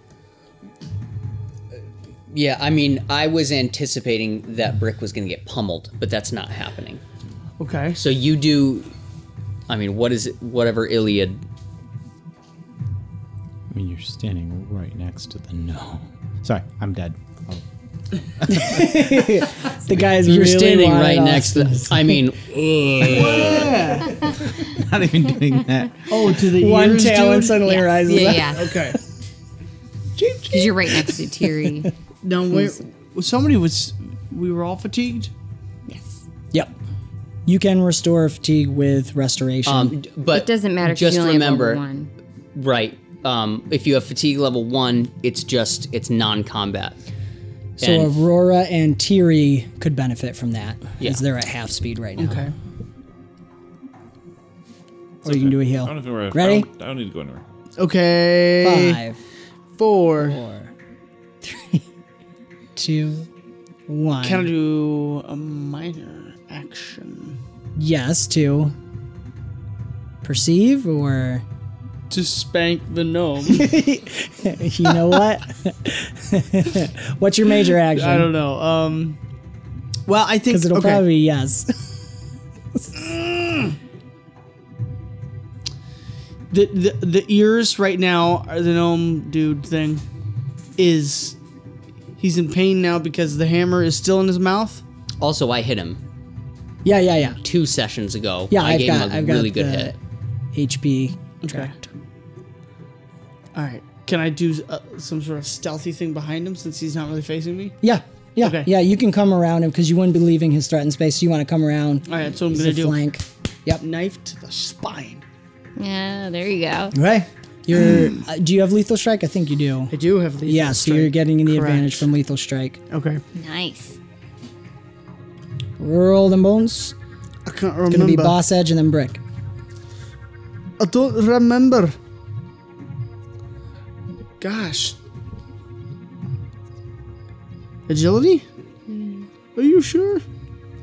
Speaker 3: Yeah, I mean, I was anticipating that Brick was going to get pummeled, but that's not happening.
Speaker 4: Okay.
Speaker 3: So you do, I mean, what is it, whatever Iliad...
Speaker 5: I mean, you're standing right next to the gnome. Sorry, I'm dead. Oh.
Speaker 1: The guy's
Speaker 3: You're
Speaker 1: really
Speaker 3: standing
Speaker 1: wide
Speaker 3: right
Speaker 1: off.
Speaker 3: next to the, I mean...
Speaker 5: Not even doing that.
Speaker 4: Oh, to the
Speaker 1: One
Speaker 4: ears,
Speaker 1: tail and
Speaker 4: dude?
Speaker 1: suddenly
Speaker 6: Yes.
Speaker 1: rises
Speaker 6: Yeah,
Speaker 1: up.
Speaker 6: yeah.
Speaker 4: Okay.
Speaker 6: Because you're right next to Tiri.
Speaker 4: Now, wait, we were all fatigued?
Speaker 6: Yes.
Speaker 1: Yep. You can restore fatigue with restoration.
Speaker 3: But
Speaker 6: It doesn't matter. 'cause
Speaker 3: just
Speaker 6: you only have
Speaker 3: remember,
Speaker 6: level 1.
Speaker 3: right, if you have fatigue level 1, it's non-combat.
Speaker 1: So
Speaker 3: And-
Speaker 1: Aurora and Tiri could benefit from that,
Speaker 3: Yeah.
Speaker 1: as they're at half speed right now.
Speaker 4: Okay.
Speaker 1: Or you can do a heal.
Speaker 2: I don't know where
Speaker 1: Ready?
Speaker 2: I don't need to go anywhere.
Speaker 4: Okay.
Speaker 1: 5,
Speaker 4: 4.
Speaker 1: 4, 3, 2, 1.
Speaker 4: Can I do a minor action?
Speaker 1: Yes, to perceive or...
Speaker 4: To spank the gnome.
Speaker 1: You know what? What's your major action?
Speaker 4: I don't know. Well, I think...
Speaker 1: Because it'll
Speaker 4: okay.
Speaker 1: probably be yes.
Speaker 4: The ears right now, are the gnome dude thing, is... He's in pain now because the hammer is still in his mouth?
Speaker 3: Also, I hit him
Speaker 1: Yeah.
Speaker 3: 2 sessions ago.
Speaker 1: Yeah,
Speaker 3: I
Speaker 1: I've
Speaker 3: gave
Speaker 1: got
Speaker 3: him a really good
Speaker 1: the
Speaker 3: hit.
Speaker 1: HP tracked.
Speaker 4: Alright. Can I do some sort of stealthy thing behind him since he's not really facing me?
Speaker 1: Yeah.
Speaker 4: Okay.
Speaker 1: Yeah, you can come around him because you wouldn't be leaving his threatened space. So you want to come around.
Speaker 4: Alright, that's what I'm
Speaker 1: He's
Speaker 4: going
Speaker 1: a
Speaker 4: to do.
Speaker 1: flank. Yep.
Speaker 4: Knife to the spine.
Speaker 6: Yeah, there you go.
Speaker 1: Okay. You're. Do you have lethal strike? I think you do.
Speaker 4: I do have lethal
Speaker 1: Yeah, so
Speaker 4: strike.
Speaker 1: you're getting the
Speaker 4: Correct.
Speaker 1: advantage from lethal strike.
Speaker 4: Okay.
Speaker 6: Nice.
Speaker 1: Roll them bones.
Speaker 4: I can't remember.
Speaker 1: It's gonna be boss edge and then brick.
Speaker 4: I don't remember. Gosh. Agility? Are you sure?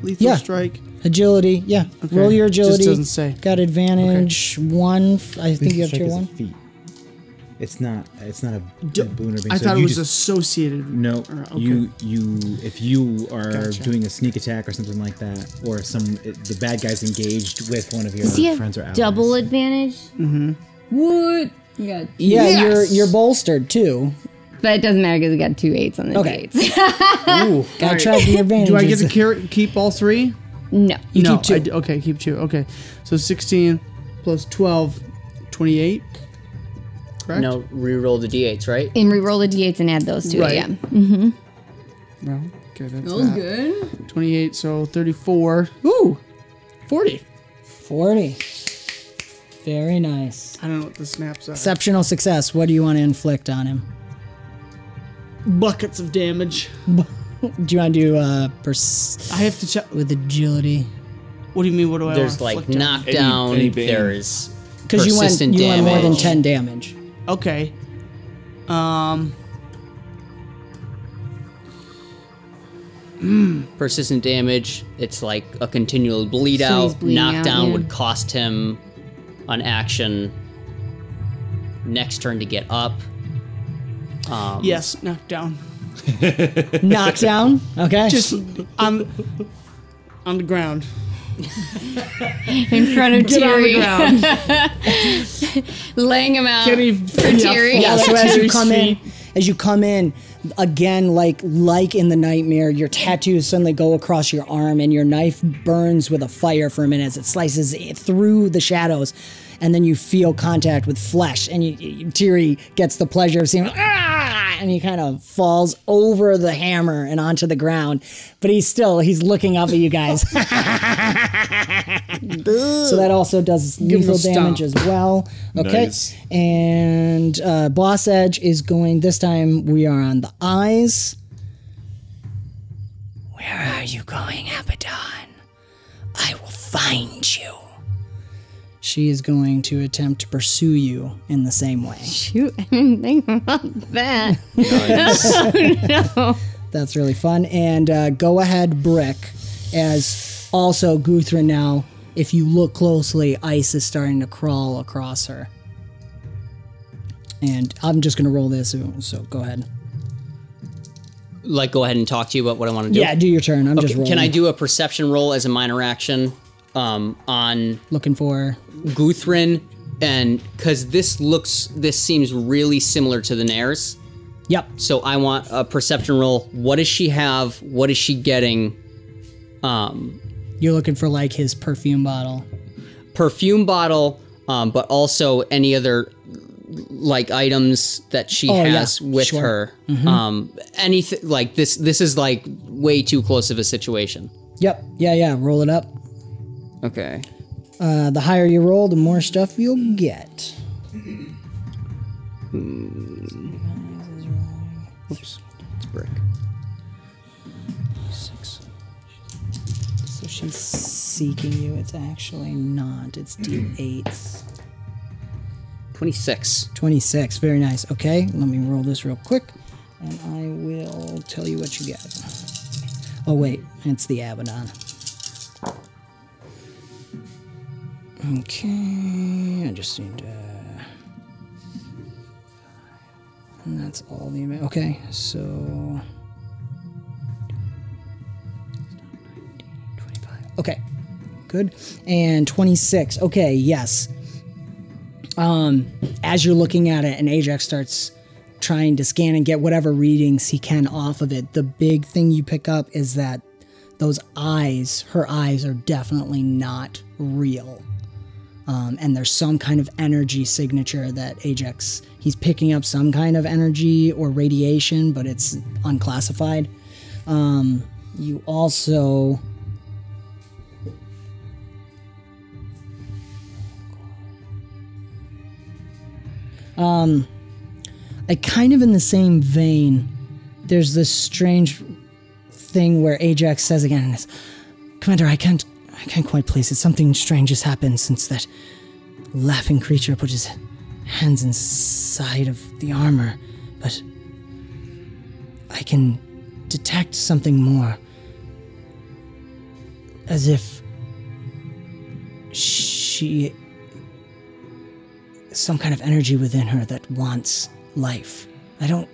Speaker 4: Lethal
Speaker 1: Yeah.
Speaker 4: strike.
Speaker 1: Agility. Yeah.
Speaker 4: Okay.
Speaker 1: Roll your agility.
Speaker 4: Just doesn't say.
Speaker 1: Got advantage 1. I think you have tier 1.
Speaker 5: Feat. It's not a
Speaker 4: D-
Speaker 5: boon or being.
Speaker 4: I
Speaker 5: so
Speaker 4: thought it
Speaker 5: you
Speaker 4: was
Speaker 5: just,
Speaker 4: associated.
Speaker 5: No,
Speaker 4: okay.
Speaker 5: you if you are
Speaker 4: Gotcha.
Speaker 5: doing a sneak attack or something like that, or the bad guy's engaged with one of your
Speaker 6: Does he
Speaker 5: friends or
Speaker 6: have
Speaker 5: allies.
Speaker 6: double advantage? Mm-hmm. What? Yeah.
Speaker 1: Yeah,
Speaker 4: Yes!
Speaker 1: you're bolstered too.
Speaker 6: But it doesn't matter because I got 2 8s on the
Speaker 1: Okay.
Speaker 6: dates.
Speaker 4: Ooh.
Speaker 1: Gotta track the advantages.
Speaker 4: Do I get to keep all 3?
Speaker 6: No.
Speaker 1: You
Speaker 4: no.
Speaker 1: keep 2.
Speaker 4: Okay, keep 2. Okay. So 16 plus 12, 28. Correct?
Speaker 3: No, reroll the d8s, right?
Speaker 6: And re-roll the d8s and add those to
Speaker 4: Right.
Speaker 6: it, yeah.
Speaker 4: Well, okay, that's
Speaker 6: That was
Speaker 4: that.
Speaker 6: good.
Speaker 4: 28, so 34. Ooh! 40.
Speaker 1: 40. Very nice.
Speaker 4: I don't know what the snaps are.
Speaker 1: Exceptional success. What do you want to inflict on him?
Speaker 4: Buckets of damage.
Speaker 1: Do you want to do
Speaker 4: I have to check.
Speaker 1: with agility?
Speaker 4: What do you mean? What do I
Speaker 3: There's
Speaker 4: want
Speaker 3: like
Speaker 4: to inflict on?
Speaker 3: knockdown,
Speaker 2: any bane.
Speaker 3: there's
Speaker 1: Because you went
Speaker 3: persistent
Speaker 1: more than
Speaker 3: damage.
Speaker 1: 10 damage.
Speaker 4: Okay.
Speaker 3: Persistent damage. It's like a continual bleed
Speaker 6: So he's
Speaker 3: out.
Speaker 6: bleeding out,
Speaker 3: Knockdown
Speaker 6: yeah.
Speaker 3: would cost him an action next turn to get up.
Speaker 4: Yes, knocked down.
Speaker 1: Knockdown. Okay.
Speaker 4: Just on the ground.
Speaker 6: In front of
Speaker 4: Get on the
Speaker 6: Tiri.
Speaker 4: ground.
Speaker 6: Laying him out
Speaker 4: Kenny,
Speaker 6: for Tiri.
Speaker 1: Yeah, so
Speaker 4: Tiri's
Speaker 1: as you come in, again, like in the nightmare, your tattoos suddenly go across your arm, and your knife burns with a fire for a minute as it slices through the shadows, and then you feel contact with flesh, and Tiri gets the pleasure of seeing, and he kind of falls over the hammer and onto the ground, but he's looking up at you guys. So that also does lethal damage as well. Okay.
Speaker 2: Nice.
Speaker 1: And Boss Edge is going, this time we are on the eyes. Where are you going, Abaddon? I will find you. She is going to attempt to pursue you in the same way.
Speaker 6: Shoot, I didn't think about that.
Speaker 3: Nice.
Speaker 1: That's really fun. And go ahead, Brick, as also Guthra now, if you look closely, ice is starting to crawl across her. And I'm just going to roll this, so go ahead.
Speaker 3: Like, go ahead and talk to you about what I want to do?
Speaker 1: Yeah, do your turn. I'm just rolling.
Speaker 3: Can I do a perception roll as a minor action on
Speaker 1: Looking for...
Speaker 3: Guthrin? And because this seems really similar to the Nares.
Speaker 1: Yep.
Speaker 3: So I want a perception roll. What does she have? What is she getting?
Speaker 1: You're looking for, like, his perfume bottle.
Speaker 3: Perfume bottle, but also any other, like, items that she has with her. Anything, like, this is, like, way too close of a situation.
Speaker 1: Yep. Yeah. Roll it up.
Speaker 3: Okay.
Speaker 1: The higher you roll, the more stuff you'll get.
Speaker 3: Oops. It's brick.
Speaker 1: 6. So she's seeking you. It's actually not. It's D8s.
Speaker 3: 26.
Speaker 1: 26. Very nice. Okay, let me roll this real quick, and I will tell you what you get. Oh, wait. It's the Abaddon. Okay, I just need to... And that's all the... Okay, so... 25. Okay, good. And 26. Okay, yes. As you're looking at it, and Ajax starts trying to scan and get whatever readings he can off of it, the big thing you pick up is that those eyes, her eyes, are definitely not real. And there's some kind of energy signature that Ajax, he's picking up some kind of energy or radiation, but it's unclassified. You also... I kind of in the same vein, there's this strange thing where Ajax says again, Commander, I can't quite place it. Something strange has happened since that laughing creature put his hands inside of the armor, but I can detect something more. As if she... some kind of energy within her that wants life. I don't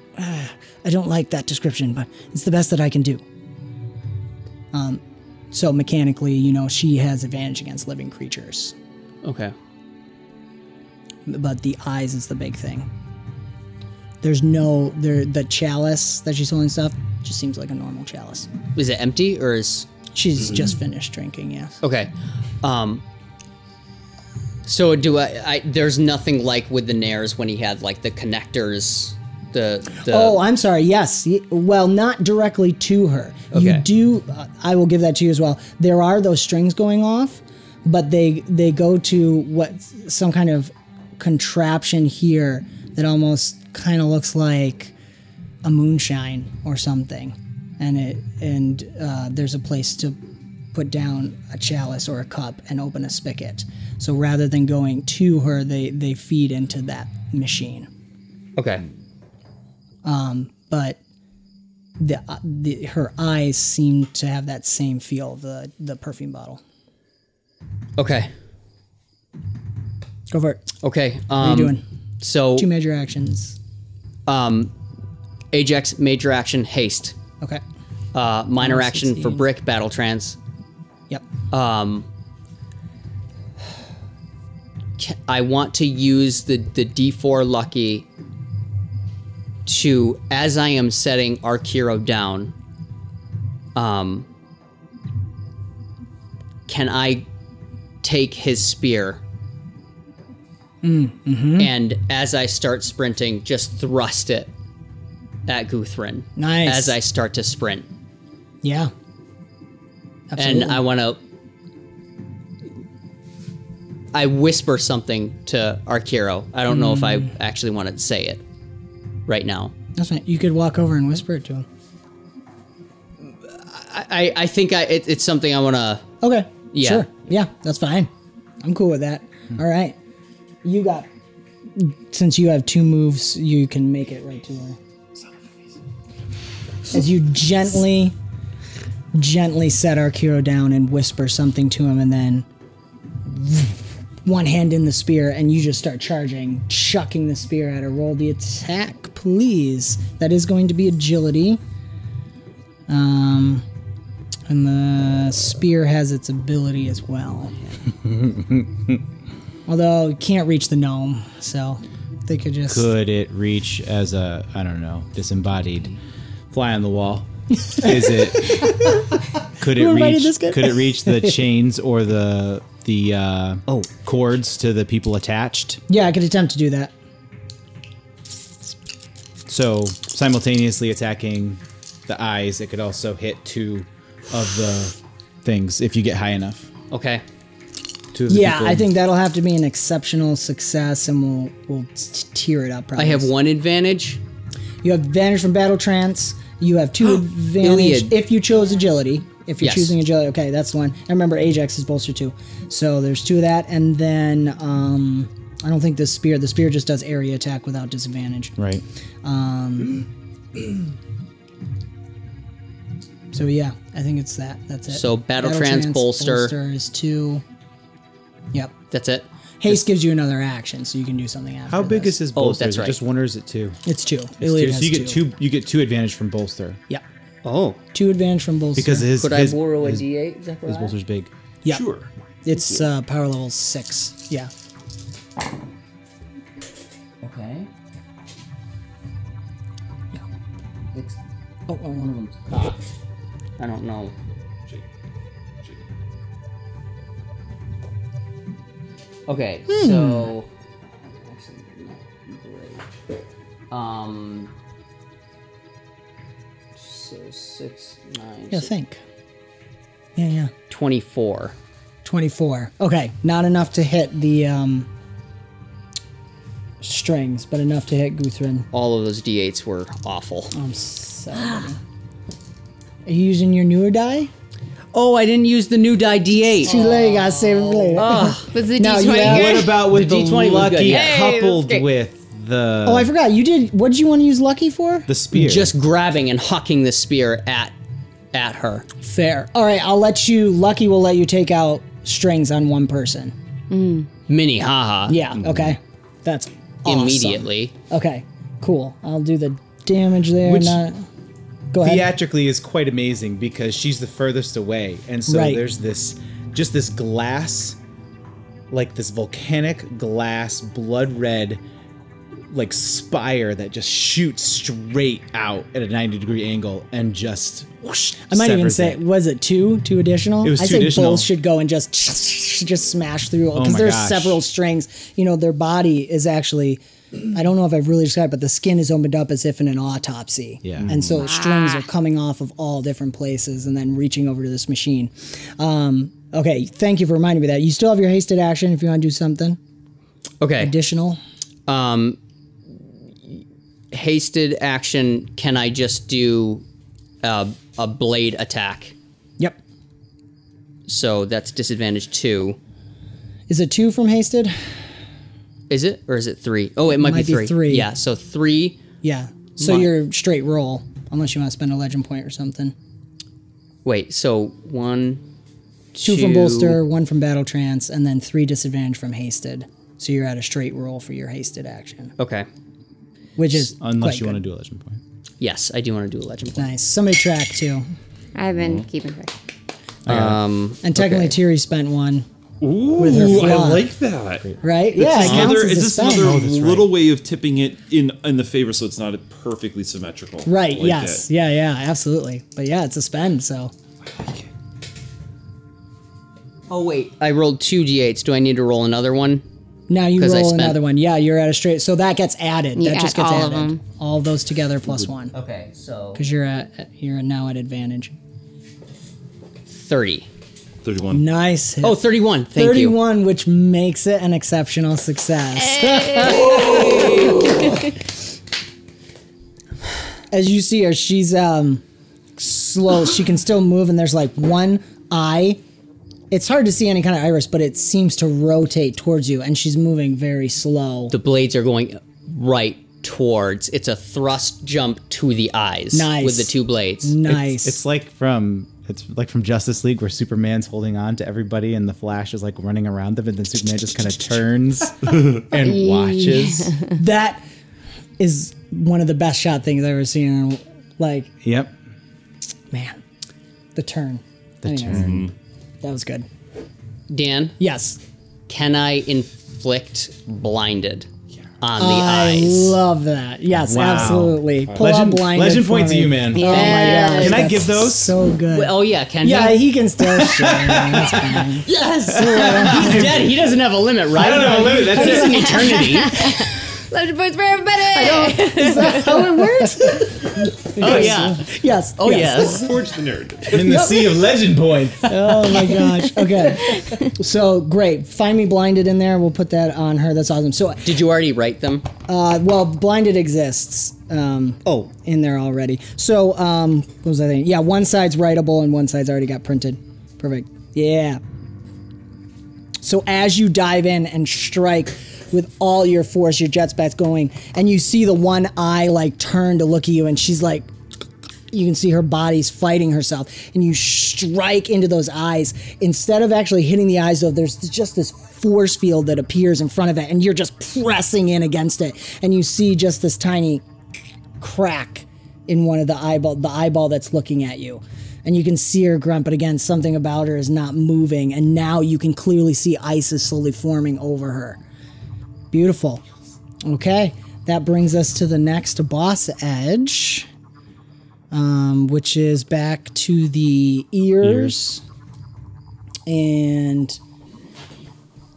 Speaker 1: like that description, but it's the best that I can do. So mechanically, you know, she has advantage against living creatures.
Speaker 3: Okay.
Speaker 1: But the eyes is the big thing. There's no... the chalice that she's holding stuff just seems like a normal chalice.
Speaker 3: Is it empty, or is...
Speaker 1: She's just finished drinking, yes.
Speaker 3: Okay. So do I there's nothing like with the Nares when he had, like, the connectors... Oh, I'm sorry. Yes. Well, not directly to her. Okay.
Speaker 1: You do. I will give that to you as well. There are those strings going off, but they go to what some kind of contraption here that almost kind of looks like a moonshine or something, and there's a place to put down a chalice or a cup and open a spigot. So rather than going to her, they feed into that machine.
Speaker 3: Okay.
Speaker 1: But her eyes seem to have that same feel of the perfume bottle.
Speaker 3: Okay.
Speaker 1: Go for it.
Speaker 3: Okay.
Speaker 1: What are you doing?
Speaker 3: So
Speaker 1: 2 major actions.
Speaker 3: Ajax major action haste.
Speaker 1: Okay.
Speaker 3: Minor action
Speaker 1: 16.
Speaker 3: for Brick battle trance.
Speaker 1: Yep.
Speaker 3: I want to use the D4 lucky to, as I am setting Arkeero down, can I take his spear and as I start sprinting, just thrust it at Guthrin.
Speaker 1: Nice.
Speaker 3: As I start to sprint.
Speaker 1: Yeah. Absolutely.
Speaker 3: And I want to... I whisper something to Arkeero. I don't know if I actually want to say it right now.
Speaker 1: That's fine. You could walk over and whisper it to him.
Speaker 3: I think it's something I want to...
Speaker 1: Okay.
Speaker 3: Yeah.
Speaker 1: Sure. Yeah, that's fine. I'm cool with that. All right. You got... Since you have 2 moves, you can make it right to her. As you gently set Arkeero down and whisper something to him, and then one hand in the spear, and you just start charging, chucking the spear at her. Roll the attack, please. That is going to be agility. And the spear has its ability as well. Although it can't reach the gnome, so they could just...
Speaker 5: Could it reach as a, I don't know, disembodied fly on the wall? Is it... Could it reach the chains or the cords to the people attached?
Speaker 1: Yeah, I could attempt to do that.
Speaker 5: So simultaneously attacking the eyes, it could also hit 2 of the things if you get high enough.
Speaker 3: Okay.
Speaker 5: 2 of the people.
Speaker 1: I think that'll have to be an exceptional success, and we'll tier it up. Probably.
Speaker 3: I have 1 advantage.
Speaker 1: You have advantage from battle trance. You have 2 advantage
Speaker 3: Iliad.
Speaker 1: if you chose agility. If you're
Speaker 3: Yes.
Speaker 1: choosing agility, okay, that's one. And remember, Ajax is bolster 2, so there's 2 of that. And then I don't think the spear just does area attack without disadvantage.
Speaker 5: Right.
Speaker 1: So yeah, I think it's that. That's it.
Speaker 3: So battle trance, bolster
Speaker 1: is 2. Yep.
Speaker 3: That's it.
Speaker 1: Haste gives you another action, so you can do something after.
Speaker 5: How big
Speaker 1: this.
Speaker 5: is his bolster?
Speaker 3: that's
Speaker 5: Is it
Speaker 3: right.
Speaker 5: just 1 or is it 2?
Speaker 1: It's 2.
Speaker 5: It's
Speaker 1: Iliad
Speaker 5: 2.
Speaker 1: has
Speaker 5: So you get
Speaker 1: 2.
Speaker 5: You get 2 advantage from bolster.
Speaker 1: Yeah.
Speaker 3: Oh.
Speaker 1: 2 advantage from bolster.
Speaker 5: Because
Speaker 3: Could I borrow a D8, Zechariah?
Speaker 5: his bolster's big.
Speaker 1: Yeah.
Speaker 2: Sure.
Speaker 1: It's power level 6. Yeah.
Speaker 3: Okay.
Speaker 1: Oh,
Speaker 3: One of them's cocked. I don't know. Okay, so... Actually, not great. So 6, 9...
Speaker 1: Yeah, think. Yeah.
Speaker 3: 24.
Speaker 1: 24. Okay, not enough to hit the strings, but enough to hit Guthrin.
Speaker 3: All of those D8s were awful.
Speaker 1: I'm sorry. Are you using your newer die?
Speaker 3: Oh, I didn't use the new die D8.
Speaker 1: Too late, you gotta save it for later.
Speaker 6: Was the
Speaker 1: Now
Speaker 6: D20
Speaker 1: you have-
Speaker 6: good?
Speaker 5: What about with
Speaker 3: The
Speaker 5: the,
Speaker 3: D20 was good,
Speaker 5: lucky
Speaker 3: yeah.
Speaker 6: Hey,
Speaker 5: coupled
Speaker 6: that's great.
Speaker 5: with the
Speaker 1: Oh, I forgot. You did. What did you want to use Lucky for?
Speaker 5: the spear?
Speaker 3: Just grabbing and hucking the spear at her.
Speaker 1: Fair. All right, I'll let you. Lucky will let you take out strings on one person.
Speaker 3: Mini haha.
Speaker 1: Yeah. Okay. That's awesome.
Speaker 3: Immediately.
Speaker 1: Okay. Cool. I'll do the damage there.
Speaker 5: Which-
Speaker 1: Go ahead.
Speaker 5: theatrically is quite amazing because she's the furthest away, and so
Speaker 1: Right.
Speaker 5: there's this glass, like this volcanic glass, blood red, like spire that just shoots straight out at a 90-degree angle and just whoosh,
Speaker 1: I might even
Speaker 5: severs
Speaker 1: say,
Speaker 5: it.
Speaker 1: was it 2 additional?
Speaker 5: It was
Speaker 1: I
Speaker 5: 2
Speaker 1: say
Speaker 5: additional.
Speaker 1: both should go and just smash through because
Speaker 5: my
Speaker 1: there's
Speaker 5: gosh.
Speaker 1: several strings. You know, their body is actually. I don't know if I've really described, but the skin is opened up as if in an autopsy.
Speaker 5: Yeah.
Speaker 1: And so strings are coming off of all different places and then reaching over to this machine. Okay, thank you for reminding me of that. You still have your hasted action if you want to do something
Speaker 3: Okay.
Speaker 1: additional.
Speaker 3: Hasted action, can I just do a blade attack?
Speaker 1: Yep.
Speaker 3: So that's disadvantage 2.
Speaker 1: Is it 2 from hasted?
Speaker 3: Is it? Or is it 3? Oh, it might be 3.
Speaker 1: 3.
Speaker 3: Yeah, so 3.
Speaker 1: Yeah. So
Speaker 3: My-
Speaker 1: your straight roll unless you want to spend a legend point or something.
Speaker 3: Wait, so 1,
Speaker 1: 2 from bolster, 1 from battle trance, and then 3 disadvantage from hasted. So you're at a straight roll for your hasted action.
Speaker 3: Okay.
Speaker 1: Which is
Speaker 5: unless you want to do a legend point.
Speaker 3: Yes, I do want to do a legend point.
Speaker 1: Nice. Somebody track too.
Speaker 6: I've been keeping track.
Speaker 1: And technically, Tiri spent 1.
Speaker 2: Ooh,
Speaker 1: With her
Speaker 2: I
Speaker 1: flaw.
Speaker 2: like that.
Speaker 1: Right? Yeah, it counts as
Speaker 2: Is
Speaker 1: a
Speaker 2: this
Speaker 1: spend.
Speaker 2: another little way of tipping it in the favor so it's not perfectly symmetrical?
Speaker 1: Right,
Speaker 2: like
Speaker 1: yes.
Speaker 2: it.
Speaker 1: Yeah, absolutely. But yeah, it's a spend, so.
Speaker 3: Oh, wait. I rolled 2 d8s. Do I need to roll another one?
Speaker 1: Now you
Speaker 3: 'Cause I
Speaker 1: roll
Speaker 3: spent-
Speaker 1: another one. Yeah, you're at a straight. So that gets added.
Speaker 6: You
Speaker 1: That just
Speaker 6: add
Speaker 1: gets
Speaker 6: all
Speaker 1: added.
Speaker 6: of them.
Speaker 1: All of those together plus 1.
Speaker 3: Okay, so...
Speaker 1: Because you're now at advantage.
Speaker 3: 30.
Speaker 2: 31.
Speaker 1: Nice. Hit.
Speaker 3: Oh, 31. Thank
Speaker 1: 31, which makes it an exceptional success. As you see her, she's slow. She can still move, and there's like one eye. It's hard to see any kind of iris, but it seems to rotate towards you, and she's moving very slow.
Speaker 3: The blades are going right towards... It's a thrust jump to the eyes.
Speaker 1: Nice.
Speaker 3: With the 2 blades.
Speaker 1: Nice.
Speaker 5: It's like from Justice League where Superman's holding on to everybody and the Flash is like running around them, and then Superman just kind of turns and watches.
Speaker 1: That is one of the best shot things I've ever seen. Like,
Speaker 5: Yep.
Speaker 1: man, the turn.
Speaker 5: The
Speaker 1: Anyways,
Speaker 5: turn.
Speaker 1: That was good.
Speaker 3: Dan,
Speaker 1: Yes.
Speaker 3: can I inflict blinded on the
Speaker 1: I
Speaker 3: eyes?
Speaker 1: love that. Yes,
Speaker 5: Wow.
Speaker 1: absolutely. Pull
Speaker 5: Legend,
Speaker 1: out blinded
Speaker 5: legend
Speaker 1: for
Speaker 5: point to
Speaker 1: me.
Speaker 5: you, man.
Speaker 1: Oh my gosh.
Speaker 5: Can I
Speaker 1: that's
Speaker 5: give those?
Speaker 1: So good.
Speaker 3: Oh, yeah, can
Speaker 1: Yeah,
Speaker 3: he?
Speaker 1: he can still share. That's fine.
Speaker 3: Yes! He's dead. He doesn't have a limit, right?
Speaker 5: I don't have a limit. That's
Speaker 3: He's
Speaker 5: it.
Speaker 3: in eternity.
Speaker 6: Legend points for everybody.
Speaker 1: Is that how it works?
Speaker 3: Oh, yeah.
Speaker 1: Yes.
Speaker 3: Oh, yes.
Speaker 2: Forge the narrative.
Speaker 5: In the sea of legend points.
Speaker 1: Oh my gosh. Okay. So great. Find me blinded in there. We'll put that on her. That's awesome. So,
Speaker 3: Did you already write them?
Speaker 1: well, blinded exists. In there already. So, what was I thinking? Yeah, one side's writable and one side's already got printed. Perfect. Yeah. So as you dive in and strike with all your force, your jet spats going, and you see the one eye like turn to look at you, and she's like, you can see her body's fighting herself, and you strike into those eyes. Instead of actually hitting the eyes, though, there's just this force field that appears in front of it, and you're just pressing in against it, and you see just this tiny crack in one of the eyeball that's looking at you. And you can see her grunt, but again, something about her is not moving, and now you can clearly see ice is slowly forming over her. Beautiful. Okay, that brings us to the next boss edge, which is back to the ears. And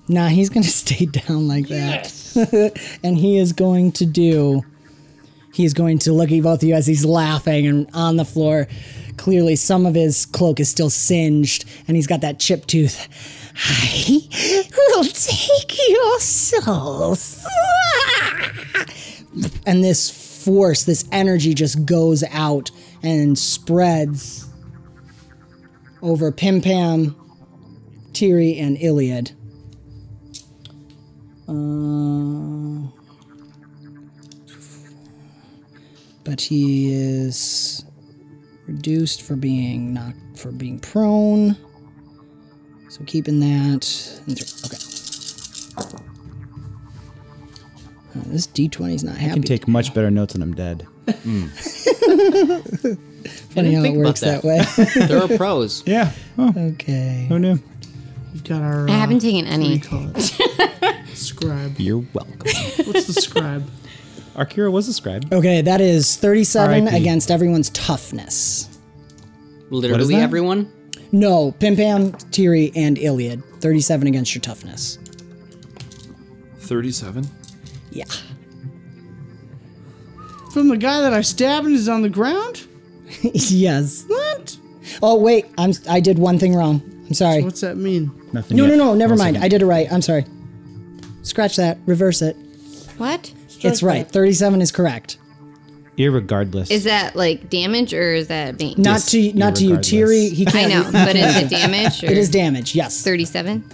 Speaker 1: nah, he's going to stay down like that. And he is going to look at both of you as he's laughing, and on the floor, clearly some of his cloak is still singed, and he's got that chipped tooth. I will take your souls. And this force, this energy just goes out and spreads over Pim Pam, Tiri, and Iliad. But he is reduced for being prone. So keeping that. Okay. This D20 is not happy.
Speaker 5: I can take much better notes when I'm dead.
Speaker 1: Funny how it works that way.
Speaker 3: There are pros.
Speaker 5: Yeah. Oh,
Speaker 1: Okay.
Speaker 5: who knew?
Speaker 4: We've got our.
Speaker 6: I haven't taken
Speaker 4: What do
Speaker 6: any.
Speaker 4: you call it? Scribe.
Speaker 5: You're welcome.
Speaker 4: What's the scribe?
Speaker 5: Arkeero was a scribe.
Speaker 1: Okay, that is 37
Speaker 5: RIP.
Speaker 1: against everyone's toughness.
Speaker 3: Literally
Speaker 5: that?
Speaker 3: everyone?
Speaker 1: No, Pim Pam, Tiri, and Iliad. 37 against your toughness.
Speaker 2: 37?
Speaker 1: Yeah.
Speaker 4: From the guy that I stabbed and is on the ground?
Speaker 1: Yes.
Speaker 4: What?
Speaker 1: Oh, wait. I did one thing wrong. I'm sorry.
Speaker 4: What's that mean?
Speaker 5: Nothing
Speaker 1: No,
Speaker 5: yet.
Speaker 1: never
Speaker 5: One
Speaker 1: mind.
Speaker 5: second.
Speaker 1: I did it right. I'm sorry. Scratch that. Reverse it.
Speaker 6: What?
Speaker 1: It's right. 37 is correct.
Speaker 5: Irregardless.
Speaker 6: Is that like damage or is that bane?
Speaker 1: Not to you,
Speaker 5: irregardless.
Speaker 1: Tiri. He
Speaker 6: I
Speaker 1: can't.
Speaker 6: know, but is it damage? Or
Speaker 1: It is damage. Yes.
Speaker 6: 37?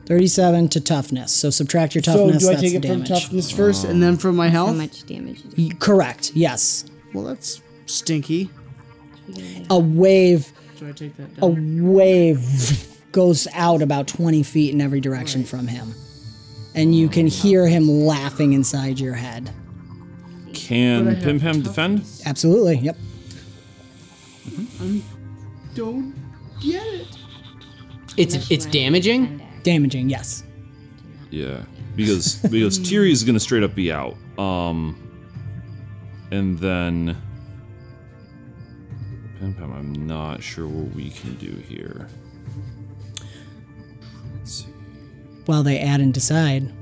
Speaker 1: 37 to toughness. So subtract your
Speaker 4: So
Speaker 1: toughness.
Speaker 4: do I
Speaker 1: that's
Speaker 4: take
Speaker 1: the
Speaker 4: it from
Speaker 1: damage.
Speaker 4: toughness first and then from my
Speaker 6: How
Speaker 4: health?
Speaker 6: much damage?
Speaker 1: Correct. Yes.
Speaker 4: Well, that's Stinky.
Speaker 1: A wave.
Speaker 4: Do I take that
Speaker 1: A
Speaker 4: down?
Speaker 1: wave goes out about 20 feet in every direction from him. And you can hear him laughing inside your head.
Speaker 2: Can Pim Pam defend?
Speaker 1: Absolutely, yep.
Speaker 4: Don't get it.
Speaker 3: It's damaging?
Speaker 1: Damaging, yes.
Speaker 2: Yeah, because Tiri is gonna straight up be out. And then Pim Pam, I'm not sure what we can do here. Let's see.
Speaker 1: While they add and decide.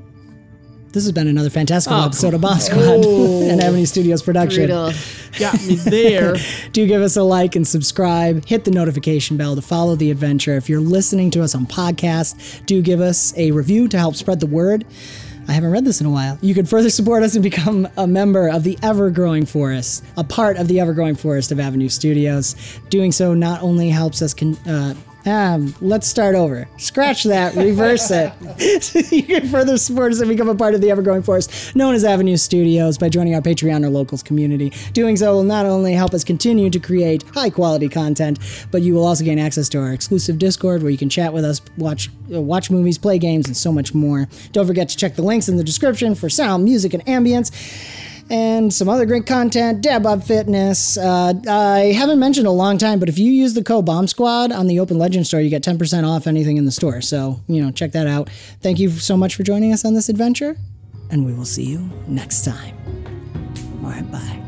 Speaker 1: This has been another fantastical episode of BombSquad, an Avenue Studios production.
Speaker 6: Brutal.
Speaker 4: Got me there.
Speaker 1: Do give us a like and subscribe. Hit the notification bell to follow the adventure. If you're listening to us on podcast, do give us a review to help spread the word. I haven't read this in a while. You can further support us and become a member of the ever-growing forest, a part of the ever-growing forest of Avenue Studios. Doing so not only helps us let's start over. Scratch that, reverse it. You can further support us and become a part of the ever-growing force known as Avenue Studios by joining our Patreon or locals community. Doing so will not only help us continue to create high-quality content, but you will also gain access to our exclusive Discord where you can chat with us, watch movies, play games, and so much more. Don't forget to check the links in the description for sound, music, and ambience. And some other great content, Dab on Fitness. I haven't mentioned in a long time, but if you use the code BombSquad on the Open Legend store, you get 10% off anything in the store. So, check that out. Thank you so much for joining us on this adventure, and we will see you next time. All right, bye.